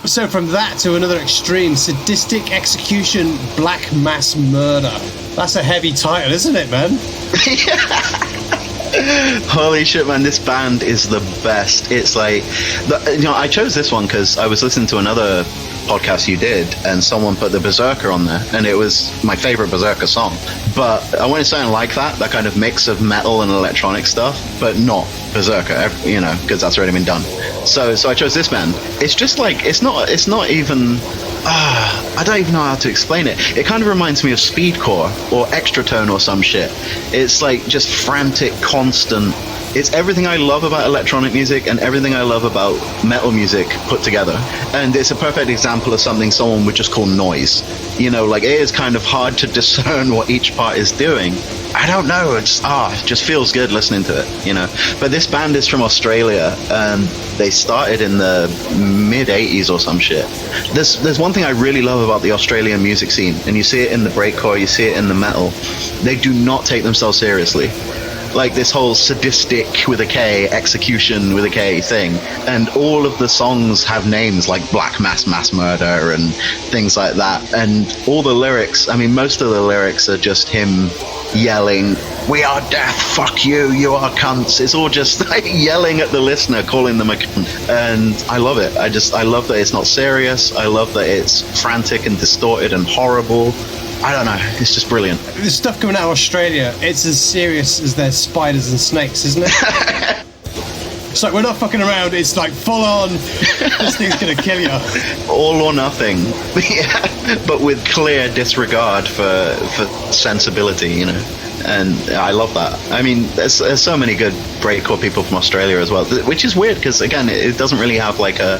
So from that to another extreme, Sadistik, Exekution, Black Mass Murder. That's a heavy title, isn't it, man? Holy shit, man, this band is the best. It's like, I chose this one because I was listening to another podcast you did, and someone put the Berserker on there, and it was my favorite Berserker song. But I wanted something like that kind of mix of metal and electronic stuff, but not Berserker, you know, because that's already been done. So I chose this band. It's just like, it's not even, I don't even know how to explain it. It kind of reminds me of speedcore or Extratone or some shit. It's like just frantic, constant. It's everything I love about electronic music and everything I love about metal music put together. And it's a perfect example of something someone would just call noise. You know, like it is kind of hard to discern what each part is doing. I don't know, it just feels good listening to it, you know. But this band is from Australia, and they started in the mid-80s or some shit. There's one thing I really love about the Australian music scene, and you see it in the breakcore, you see it in the metal. They do not take themselves seriously. Like this whole Sadistik with a K, Exekution with a K thing, and all of the songs have names like Black Mass Murder and things like that, and all the lyrics, I mean most of the lyrics are just him yelling, "We are death, fuck you, you are cunts." It's all just like yelling at the listener, calling them a cunt, and I love it. I love that it's not serious. I love that it's frantic and distorted and horrible. I don't know. It's just brilliant. The stuff coming out of Australia, it's as serious as their spiders and snakes, isn't it? It's like, we're not fucking around. It's like full on. This thing's gonna kill you. All or nothing. Yeah, but with clear disregard for sensibility, you know. And I love that. I mean, there's so many good breakcore people from Australia as well, which is weird because, again, it doesn't really have like a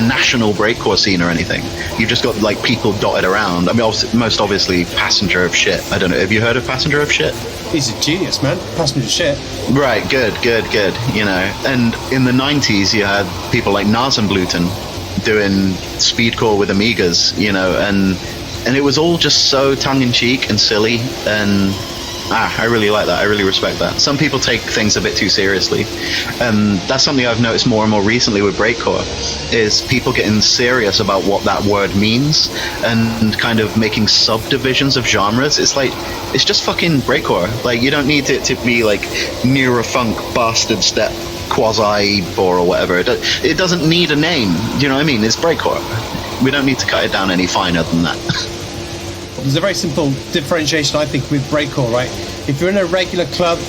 national breakcore scene or anything. You've just got like people dotted around. I mean, most obviously Passenger of Shit. I don't know, have you heard of Passenger of Shit? He's a genius, man. Passenger Shit. Right, good, you know. And in the 90s you had people like Nasenbluten doing speedcore with Amigas, you know, and it was all just so tongue-in-cheek and silly, and I really like that. I really respect that. Some people take things a bit too seriously, and that's something I've noticed more and more recently with breakcore, is people getting serious about what that word means and kind of making subdivisions of genres. It's like, it's just fucking breakcore. Like, you don't need it to be like neurofunk bastard step quasi or whatever. It doesn't need a name. Do you know what I mean? It's breakcore. We don't need to cut it down any finer than that. There's a very simple differentiation, I think, with breakcore, right? If you're in a regular club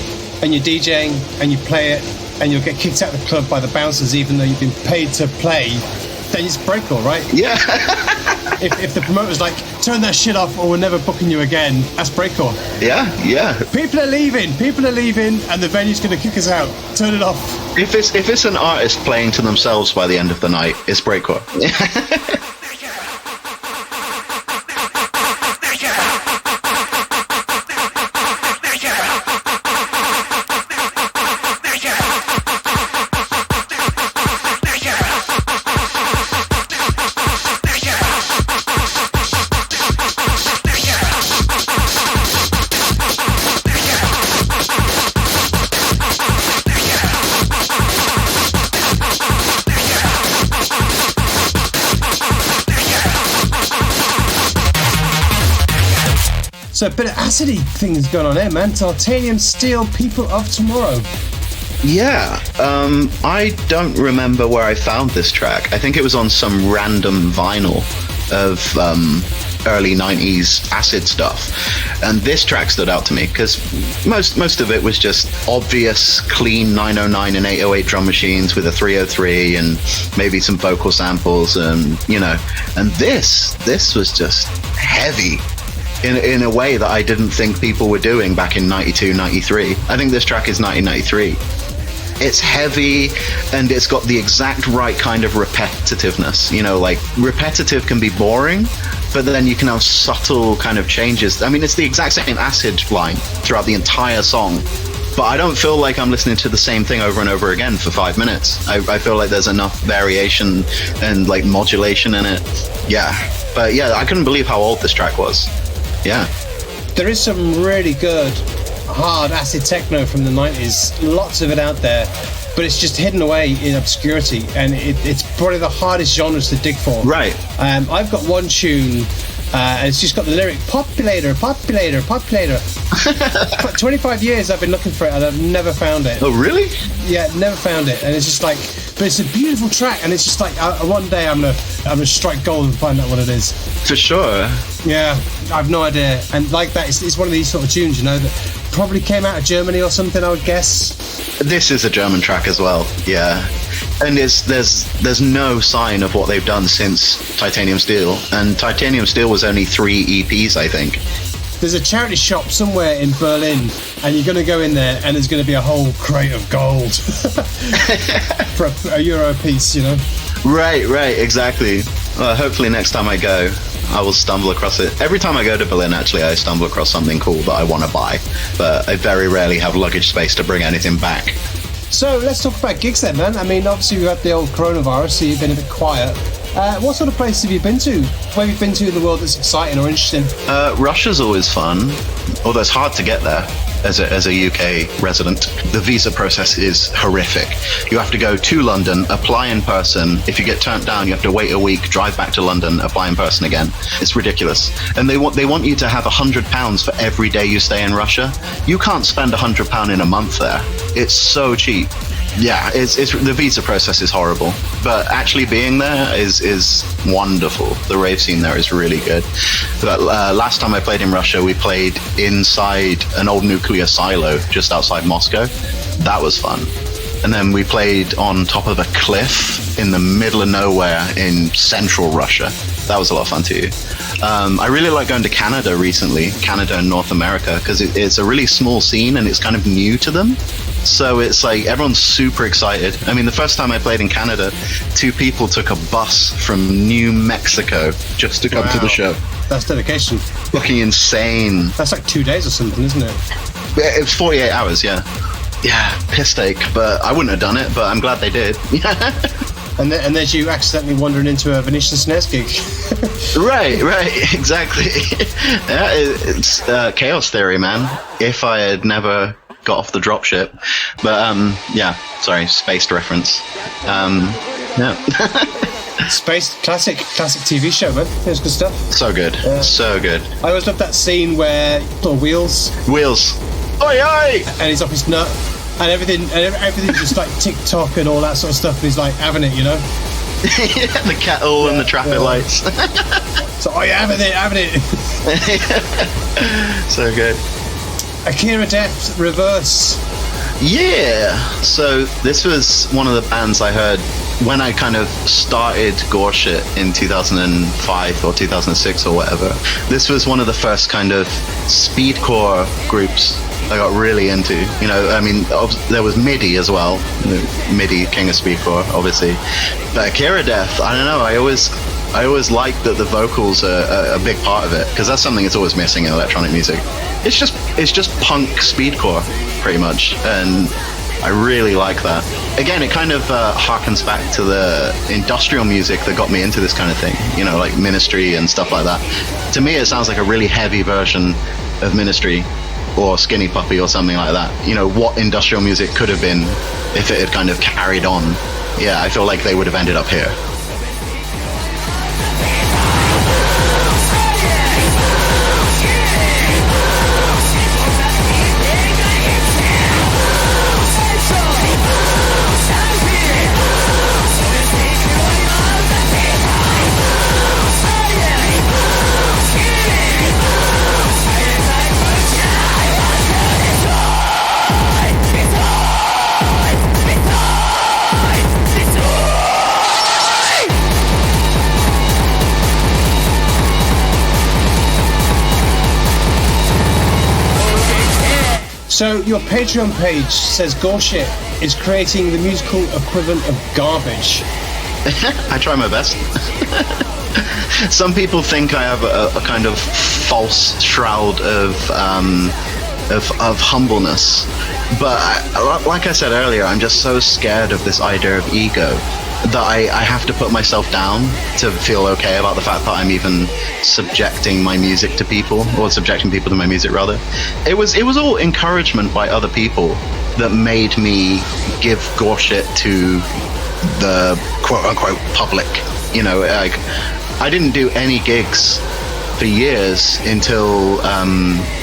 and you're DJing and you play it and you'll get kicked out of the club by the bouncers even though you've been paid to play, then it's breakcore, right? Yeah. if the promoter's like, turn that shit off or we're never booking you again, that's breakcore. Yeah. People are leaving and the venue's going to kick us out. Turn it off. If it's an artist playing to themselves by the end of the night, it's breakcore. So a bit of acidy things going on there, man. Titanium Steel, People of Tomorrow. Yeah, I don't remember where I found this track. I think it was on some random vinyl of early 90s acid stuff. And this track stood out to me because most of it was just obvious, clean 909 and 808 drum machines with a 303 and maybe some vocal samples and, you know. And this was just heavy. In a way that I didn't think people were doing back in 92, 93. I think this track is 1993. It's heavy and it's got the exact right kind of repetitiveness. You know, like repetitive can be boring, but then you can have subtle kind of changes. I mean, it's the exact same acid line throughout the entire song, but I don't feel like I'm listening to the same thing over and over again for 5 minutes. I feel like there's enough variation and like modulation in it. Yeah, but yeah, I couldn't believe how old this track was. Yeah. There is some really good hard acid techno from the 90s. Lots of it out there, but it's just hidden away in obscurity, and it's probably the hardest genres to dig for. Right. I've got one tune, and it's just got the lyric, populator. For 25 years I've been looking for it, and I've never found it. Oh, really? Yeah, never found it. And it's just like, but it's a beautiful track, and it's just like, one day I'm gonna strike gold and find out what it is. For sure. Yeah, I've no idea. And like that, it's one of these sort of tunes, you know, that probably came out of Germany or something, I would guess. This is a German track as well, yeah. And there's no sign of what they've done since Titanium Steel. And Titanium Steel was only 3 EPs, I think. There's a charity shop somewhere in Berlin, and you're going to go in there, and there's going to be a whole crate of gold for a euro piece, you know? Right, exactly. Well, hopefully next time I go, I will stumble across it. Every time I go to Berlin, actually, I stumble across something cool that I want to buy, but I very rarely have luggage space to bring anything back. So let's talk about gigs then, man. I mean, obviously we've had the old coronavirus, so you've been a bit quiet. What sort of places have you been to? Where have you been to in the world that's exciting or interesting? Russia's always fun, although it's hard to get there as a UK resident. The visa process is horrific. You have to go to London, apply in person. If you get turned down, you have to wait a week, drive back to London, apply in person again. It's ridiculous. And they want you to have £100 for every day you stay in Russia. You can't spend £100 in a month there. It's so cheap. Yeah, it's the visa process is horrible, but actually being there is wonderful. The rave scene there is really good. But last time I played in Russia, we played inside an old nuclear silo just outside Moscow. That was fun. And then we played on top of a cliff in the middle of nowhere in central Russia. That was a lot of fun too. I really like going to Canada recently, Canada and North America, because it's a really small scene and it's kind of new to them. So it's like everyone's super excited. I mean, the first time I played in Canada, 2 people took a bus from New Mexico just to come to the show. That's dedication. Fucking insane. That's like 2 days or something, isn't it? It was 48 hours, yeah. Yeah, piss take, but I wouldn't have done it, but I'm glad they did. And there's you accidentally wandering into a Venetian Snares gig. Right, exactly. Yeah, it's chaos theory, man. If I had never got off the dropship. But, yeah, sorry, spaced reference. Yeah. Space, classic TV show, man. It was good stuff. So good, so good. I always love that scene where Wheels. Oi, oi! And he's off his nut. And everything just like TikTok and all that sort of stuff. And he's like having it, you know? Yeah, the kettle and the traffic lights. So, oh yeah, having it. So good. Akira Death Reverse. Yeah. So this was one of the bands I heard when I kind of started GORESHIT in 2005 or 2006 or whatever. This was one of the first kind of speedcore groups I got really into. You know, I mean, there was MIDI as well. MIDI, king of speedcore, obviously. But Akira Death, I don't know, I always liked that the vocals are a big part of it, because that's something that's always missing in electronic music. It's just punk speedcore, pretty much, and I really like that. Again, it kind of harkens back to the industrial music that got me into this kind of thing, you know, like Ministry and stuff like that. To me, it sounds like a really heavy version of Ministry or Skinny Puppy or something like that. You know, what industrial music could have been if it had kind of carried on. Yeah, I feel like they would have ended up here. So your Patreon page says GORESHIT is creating the musical equivalent of garbage. I try my best. Some people think I have a kind of false shroud of humbleness, but like I said earlier, I'm just so scared of this idea of ego that I have to put myself down to feel okay about the fact that I'm even subjecting my music to people, or subjecting people to my music rather. It was all encouragement by other people that made me give GORESHIT to the quote-unquote public. You know, like, I didn't do any gigs for years until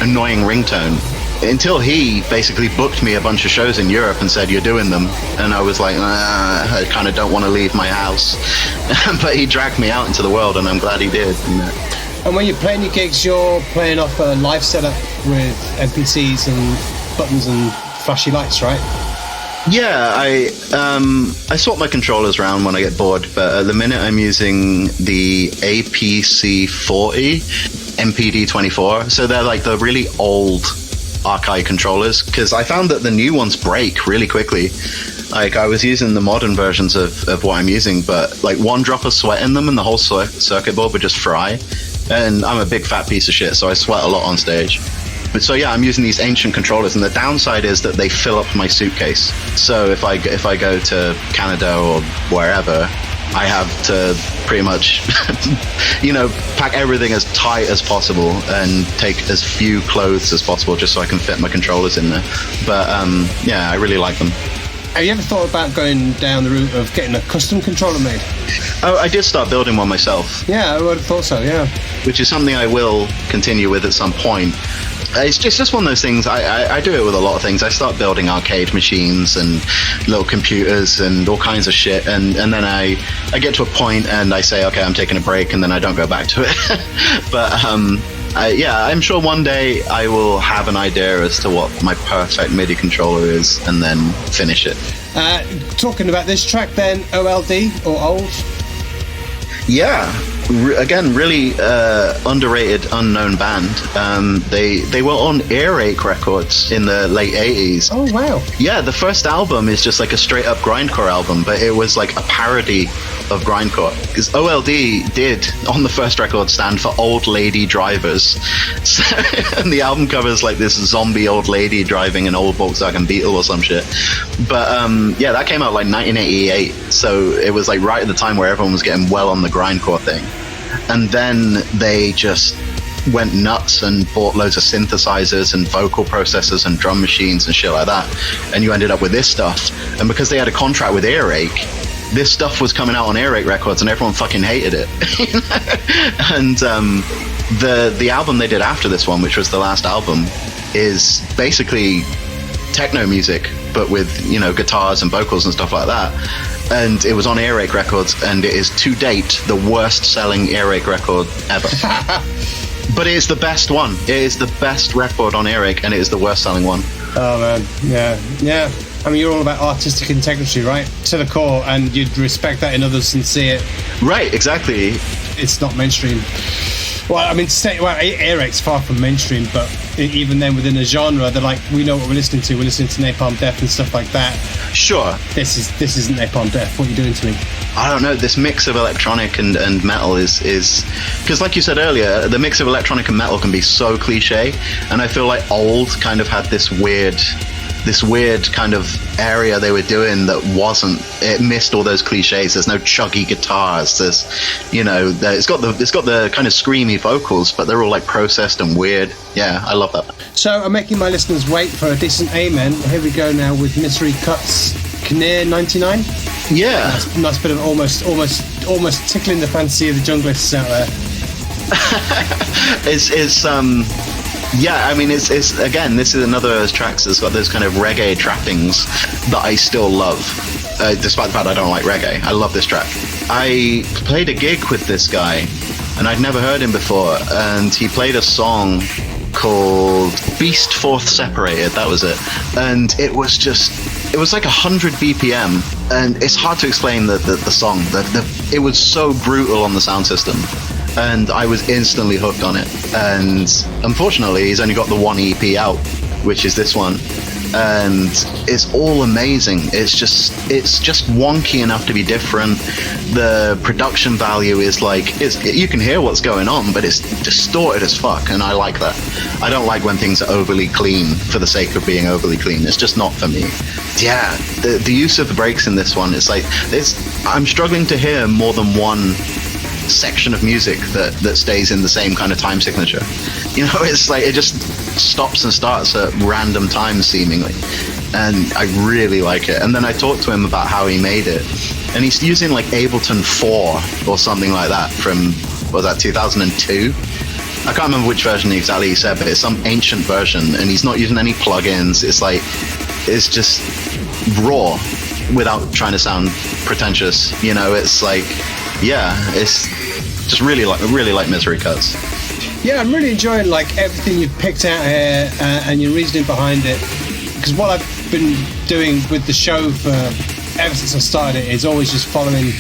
Annoying Ringtone. Until he basically booked me a bunch of shows in Europe and said, you're doing them. And I was like, I kind of don't want to leave my house. But he dragged me out into the world, and I'm glad he did. And when you're playing your gigs, you're playing off a live setup with NPCs and buttons and flashy lights, right? Yeah, I swap my controllers around when I get bored, but at the minute I'm using the APC40 MPD24. So they're like the really old arcade controllers, because I found that the new ones break really quickly. Like, I was using the modern versions of what I'm using, but like one drop of sweat in them and the whole circuit board would just fry. And I'm a big fat piece of shit, so I sweat a lot on stage. But so yeah, I'm using these ancient controllers, and the downside is that they fill up my suitcase. So if I go to Canada or wherever, I have to pretty much, you know, pack everything as tight as possible and take as few clothes as possible just so I can fit my controllers in there. But yeah, I really like them. Have you ever thought about going down the route of getting a custom controller made? Oh, I did start building one myself. Yeah, I would have thought so, yeah. Which is something I will continue with at some point. It's just one of those things. I do it with a lot of things. I start building arcade machines and little computers and all kinds of shit, and then I get to a point and I say, okay, I'm taking a break, and then I don't go back to it. But I'm sure one day I will have an idea as to what my perfect MIDI controller is, and then finish it. Talking about this track then, OLD or Old? Yeah. Again, really underrated, unknown band. They were on Earache Records in the late 80s. Oh, wow. Yeah, the first album is just like a straight up grindcore album, but it was like a parody of grindcore. Because OLD did, on the first record, stand for Old Lady Drivers. So, and the album covers like this zombie old lady driving an old Volkswagen Beetle or some shit. But yeah, that came out like 1988. So it was like right at the time where everyone was getting well on the grindcore thing. And then they just went nuts and bought loads of synthesizers and vocal processors and drum machines and shit like that. And you ended up with this stuff. And because they had a contract with Earache, this stuff was coming out on Earache Records and everyone fucking hated it. And the album they did after this one, which was the last album, is basically techno music, but with, you know, guitars and vocals and stuff like that. And it was on Earache Records, and it is to date the worst selling Earache record ever. But it is the best one. It is the best record on Earache, and it is the worst selling one. Oh man, yeah. I mean, you're all about artistic integrity, right? To the core, and you'd respect that in others and see it. Right, exactly. It's not mainstream. Well, I mean, Earache's far from mainstream, but even then within a genre, they're like, we know what we're listening to. We're listening to Napalm Death and stuff like that. Sure. This isn't Napalm Death. What are you doing to me? I don't know. This mix of electronic and metal is because, like you said earlier, the mix of electronic and metal can be so cliche, and I feel like Old kind of had this weird kind of area they were doing that it missed all those cliches. There's no chuggy guitars. There's, you know, it's got the kind of screamy vocals, but they're all like processed and weird. Yeah, I love that. So I'm making my listeners wait for a decent amen. Here we go now with Misery Cuts Kneer 99. Yeah, nice bit of almost tickling the fancy of the junglists out there. Yeah, I mean, it's again, this is another of those tracks that's got those kind of reggae trappings that I still love, despite the fact I don't like reggae. I love this track. I played a gig with this guy, and I'd never heard him before, and he played a song called Beast Fourth Separated, that was it. And it was like 100 BPM, and it's hard to explain the song. It was so brutal on the sound system. And I was instantly hooked on it. And unfortunately, he's only got the one EP out, which is this one. And it's all amazing. It's just wonky enough to be different. The production value is like, you can hear what's going on, but it's distorted as fuck, and I like that. I don't like when things are overly clean for the sake of being overly clean. It's just not for me. Yeah, the use of the breaks in this one, I'm struggling to hear more than one section of music that stays in the same kind of time signature. You know, it's like it just stops and starts at random times seemingly, and I really like it. And then I talked to him about how he made it, and he's using like Ableton 4 or something like that from, what was that, 2002? I can't remember which version exactly he said, but it's some ancient version, and he's not using any plugins. It's just raw without trying to sound pretentious. You know, it's like, yeah, it's just really like Misery Cuts. Yeah, I'm really enjoying like everything you've picked out here and your reasoning behind it. Because what I've been doing with the show ever since I started it is always just following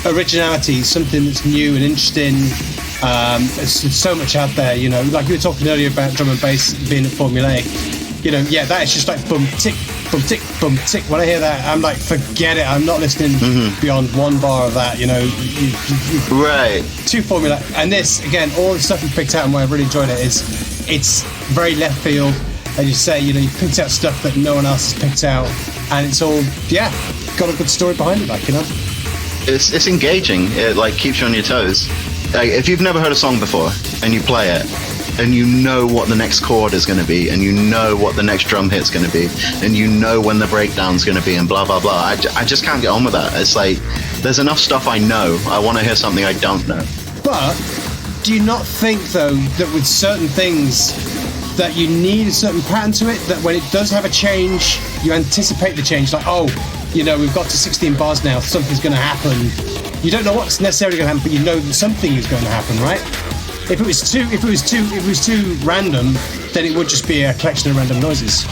originality, something that's new and interesting. There's so much out there, you know, like you were talking earlier about drum and bass being formulaic. You know, yeah, that is just like boom, tick, boom, tick, boom, tick. When I hear that, I'm like, forget it. I'm not listening beyond one bar of that, you know. Right. Two formula. And this, again, all the stuff you picked out and why I really enjoyed it is it's very left field. As you say, you know, you picked out stuff that no one else has picked out. And it's all, yeah, got a good story behind it, like, you know. It's engaging. It, like, keeps you on your toes. Like, if you've never heard a song before and you play it, and you know what the next chord is going to be, and you know what the next drum hit's going to be, and you know when the breakdown's going to be, and blah, blah, blah. I just can't get on with that. It's like, there's enough stuff I know. I want to hear something I don't know. But do you not think, though, that with certain things, that you need a certain pattern to it, that when it does have a change, you anticipate the change, like, oh, we've got to 16 bars now, something's going to happen. You don't know what's necessarily going to happen, but you know that something is going to happen, right? If it was too random, then it would just be a collection of random noises.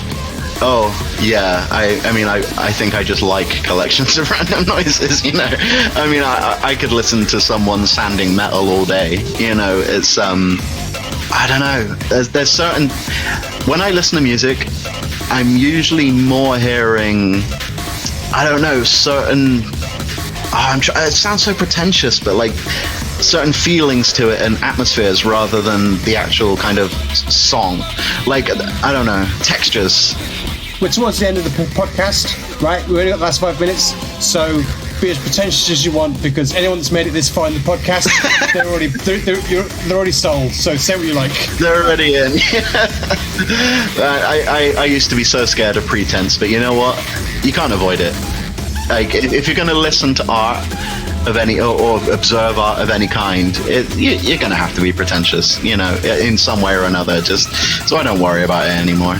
Oh, yeah. I think I just like collections of random noises, I could listen to someone sanding metal all day, it's, I don't know. There's certain... When I listen to music, I'm usually more hearing, I don't know, certain... it sounds so pretentious, but like certain feelings to it and atmospheres rather than the actual kind of song. Like, I don't know, textures. We're towards the end of the podcast, right? We've only got the last 5 minutes, so be as pretentious as you want, because anyone that's made it this far in the podcast, they're already sold. So say what you like. They're already in. I used to be so scared of pretense, but you know what? You can't avoid it. Like, if you're going to listen to art of any or observe art of any kind, you're going to have to be pretentious, in some way or another. Just so I don't worry about it anymore.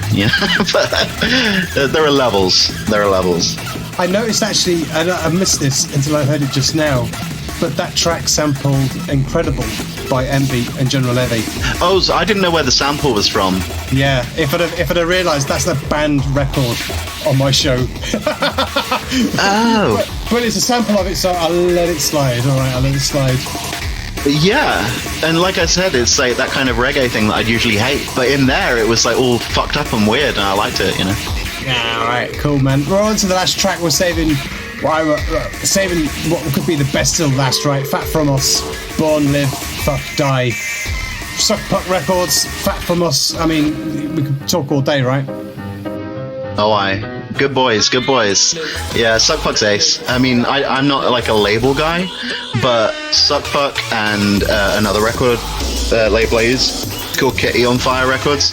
But there are levels. I noticed actually, and I missed this until I heard it just now, but that track sampled Incredible by Envy and General Levy. Oh, so I didn't know where the sample was from. Yeah, if I'd have realised that's the band record on my show. Oh. But it's a sample of it, so I'll let it slide. All right, I'll let it slide. Yeah, and like I said, it's like that kind of reggae thing that I'd usually hate. But in there, it was like all fucked up and weird, and I liked it, Yeah, all right, cool, man. We're on to the last track. We're saving what could be the best till last, right? Fat From Us, Born, Live, Fuck, Die. Suck Puck Records, Fat From Us. I mean, we could talk all day, right? Oh, aye. Good boys. Yeah, Suck Puck's ace. I mean, I'm not like a label guy, but Suck Puck and another record label I use called Kitty on Fire Records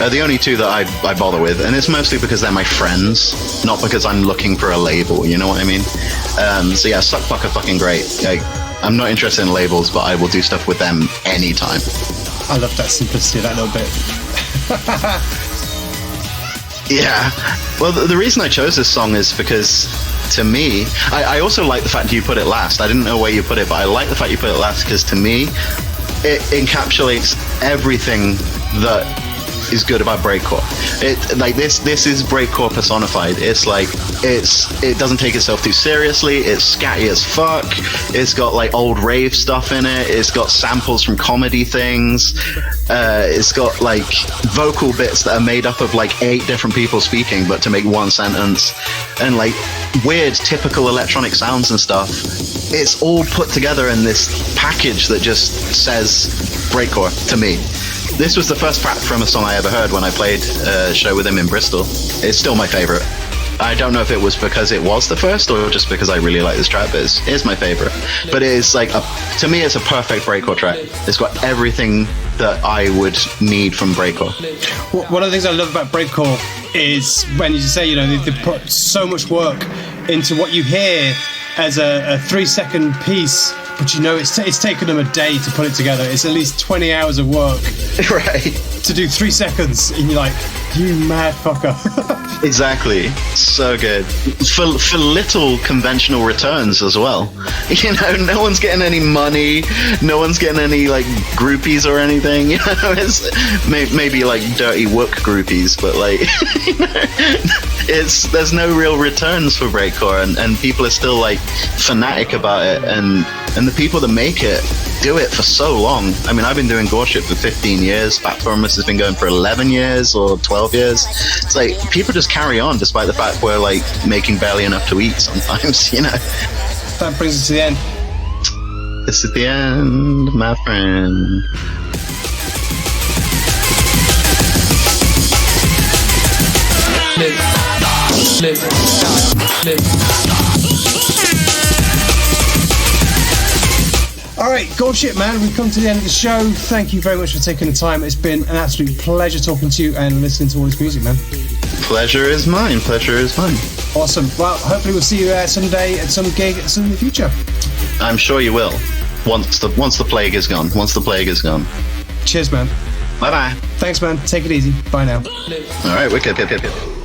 are the only two that I bother with, and it's mostly because they're my friends, not because I'm looking for a label, you know what I mean? So yeah, Suck Puck are fucking great. Like, I'm not interested in labels, but I will do stuff with them anytime. I love that simplicity, that little bit. Yeah. Well, the reason I chose this song is because, to me, I also like the fact you put it last. I didn't know where you put it, but I like the fact you put it last because, to me, it encapsulates everything that is good about breakcore. This is breakcore personified. It's like it doesn't take itself too seriously. It's scatty as fuck. It's got like old rave stuff in it. It's got samples from comedy things. It's got like vocal bits that are made up of like 8 different people speaking, but to make one sentence, and like weird typical electronic sounds and stuff. It's all put together in this package that just says breakcore to me. This was the first Fat From a song I ever heard when I played a show with him in Bristol. It's still my favorite. I don't know if it was because it was the first or just because I really like this track, but it's my favorite. But it is like, to me, it's a perfect breakcore track. It's got everything that I would need from breakcore. One of the things I love about breakcore is when you say, they put so much work into what you hear as a 3-second piece, but it's taken them a day to put it together. It's at least 20 hours of work, right, to do 3 seconds, and you're like, you mad fucker. Exactly. So good. For little conventional returns as well. No one's getting any money, no one's getting any like groupies or anything. It's maybe like dirty wook groupies, but like there's no real returns for breakcore, and people are still like fanatic about it, and the people that make it do it for so long. I mean, I've been doing GORESHIT for 15 years. Fat Thomas has been going for 11 years or 12 years. It's like people just carry on despite the fact we're like making barely enough to eat sometimes, That brings us to the end. This is the end, my friend. All right, GORESHIT, man, we've come to the end of the show. Thank you very much for taking the time. It's been an absolute pleasure talking to you and listening to all this music, man. Pleasure is mine. Awesome. Well, hopefully we'll see you someday at some gig in the future. I'm sure you will. Once the plague is gone. Cheers, man. Bye bye. Thanks, man. Take it easy. Bye now. All right, wicked. Pip.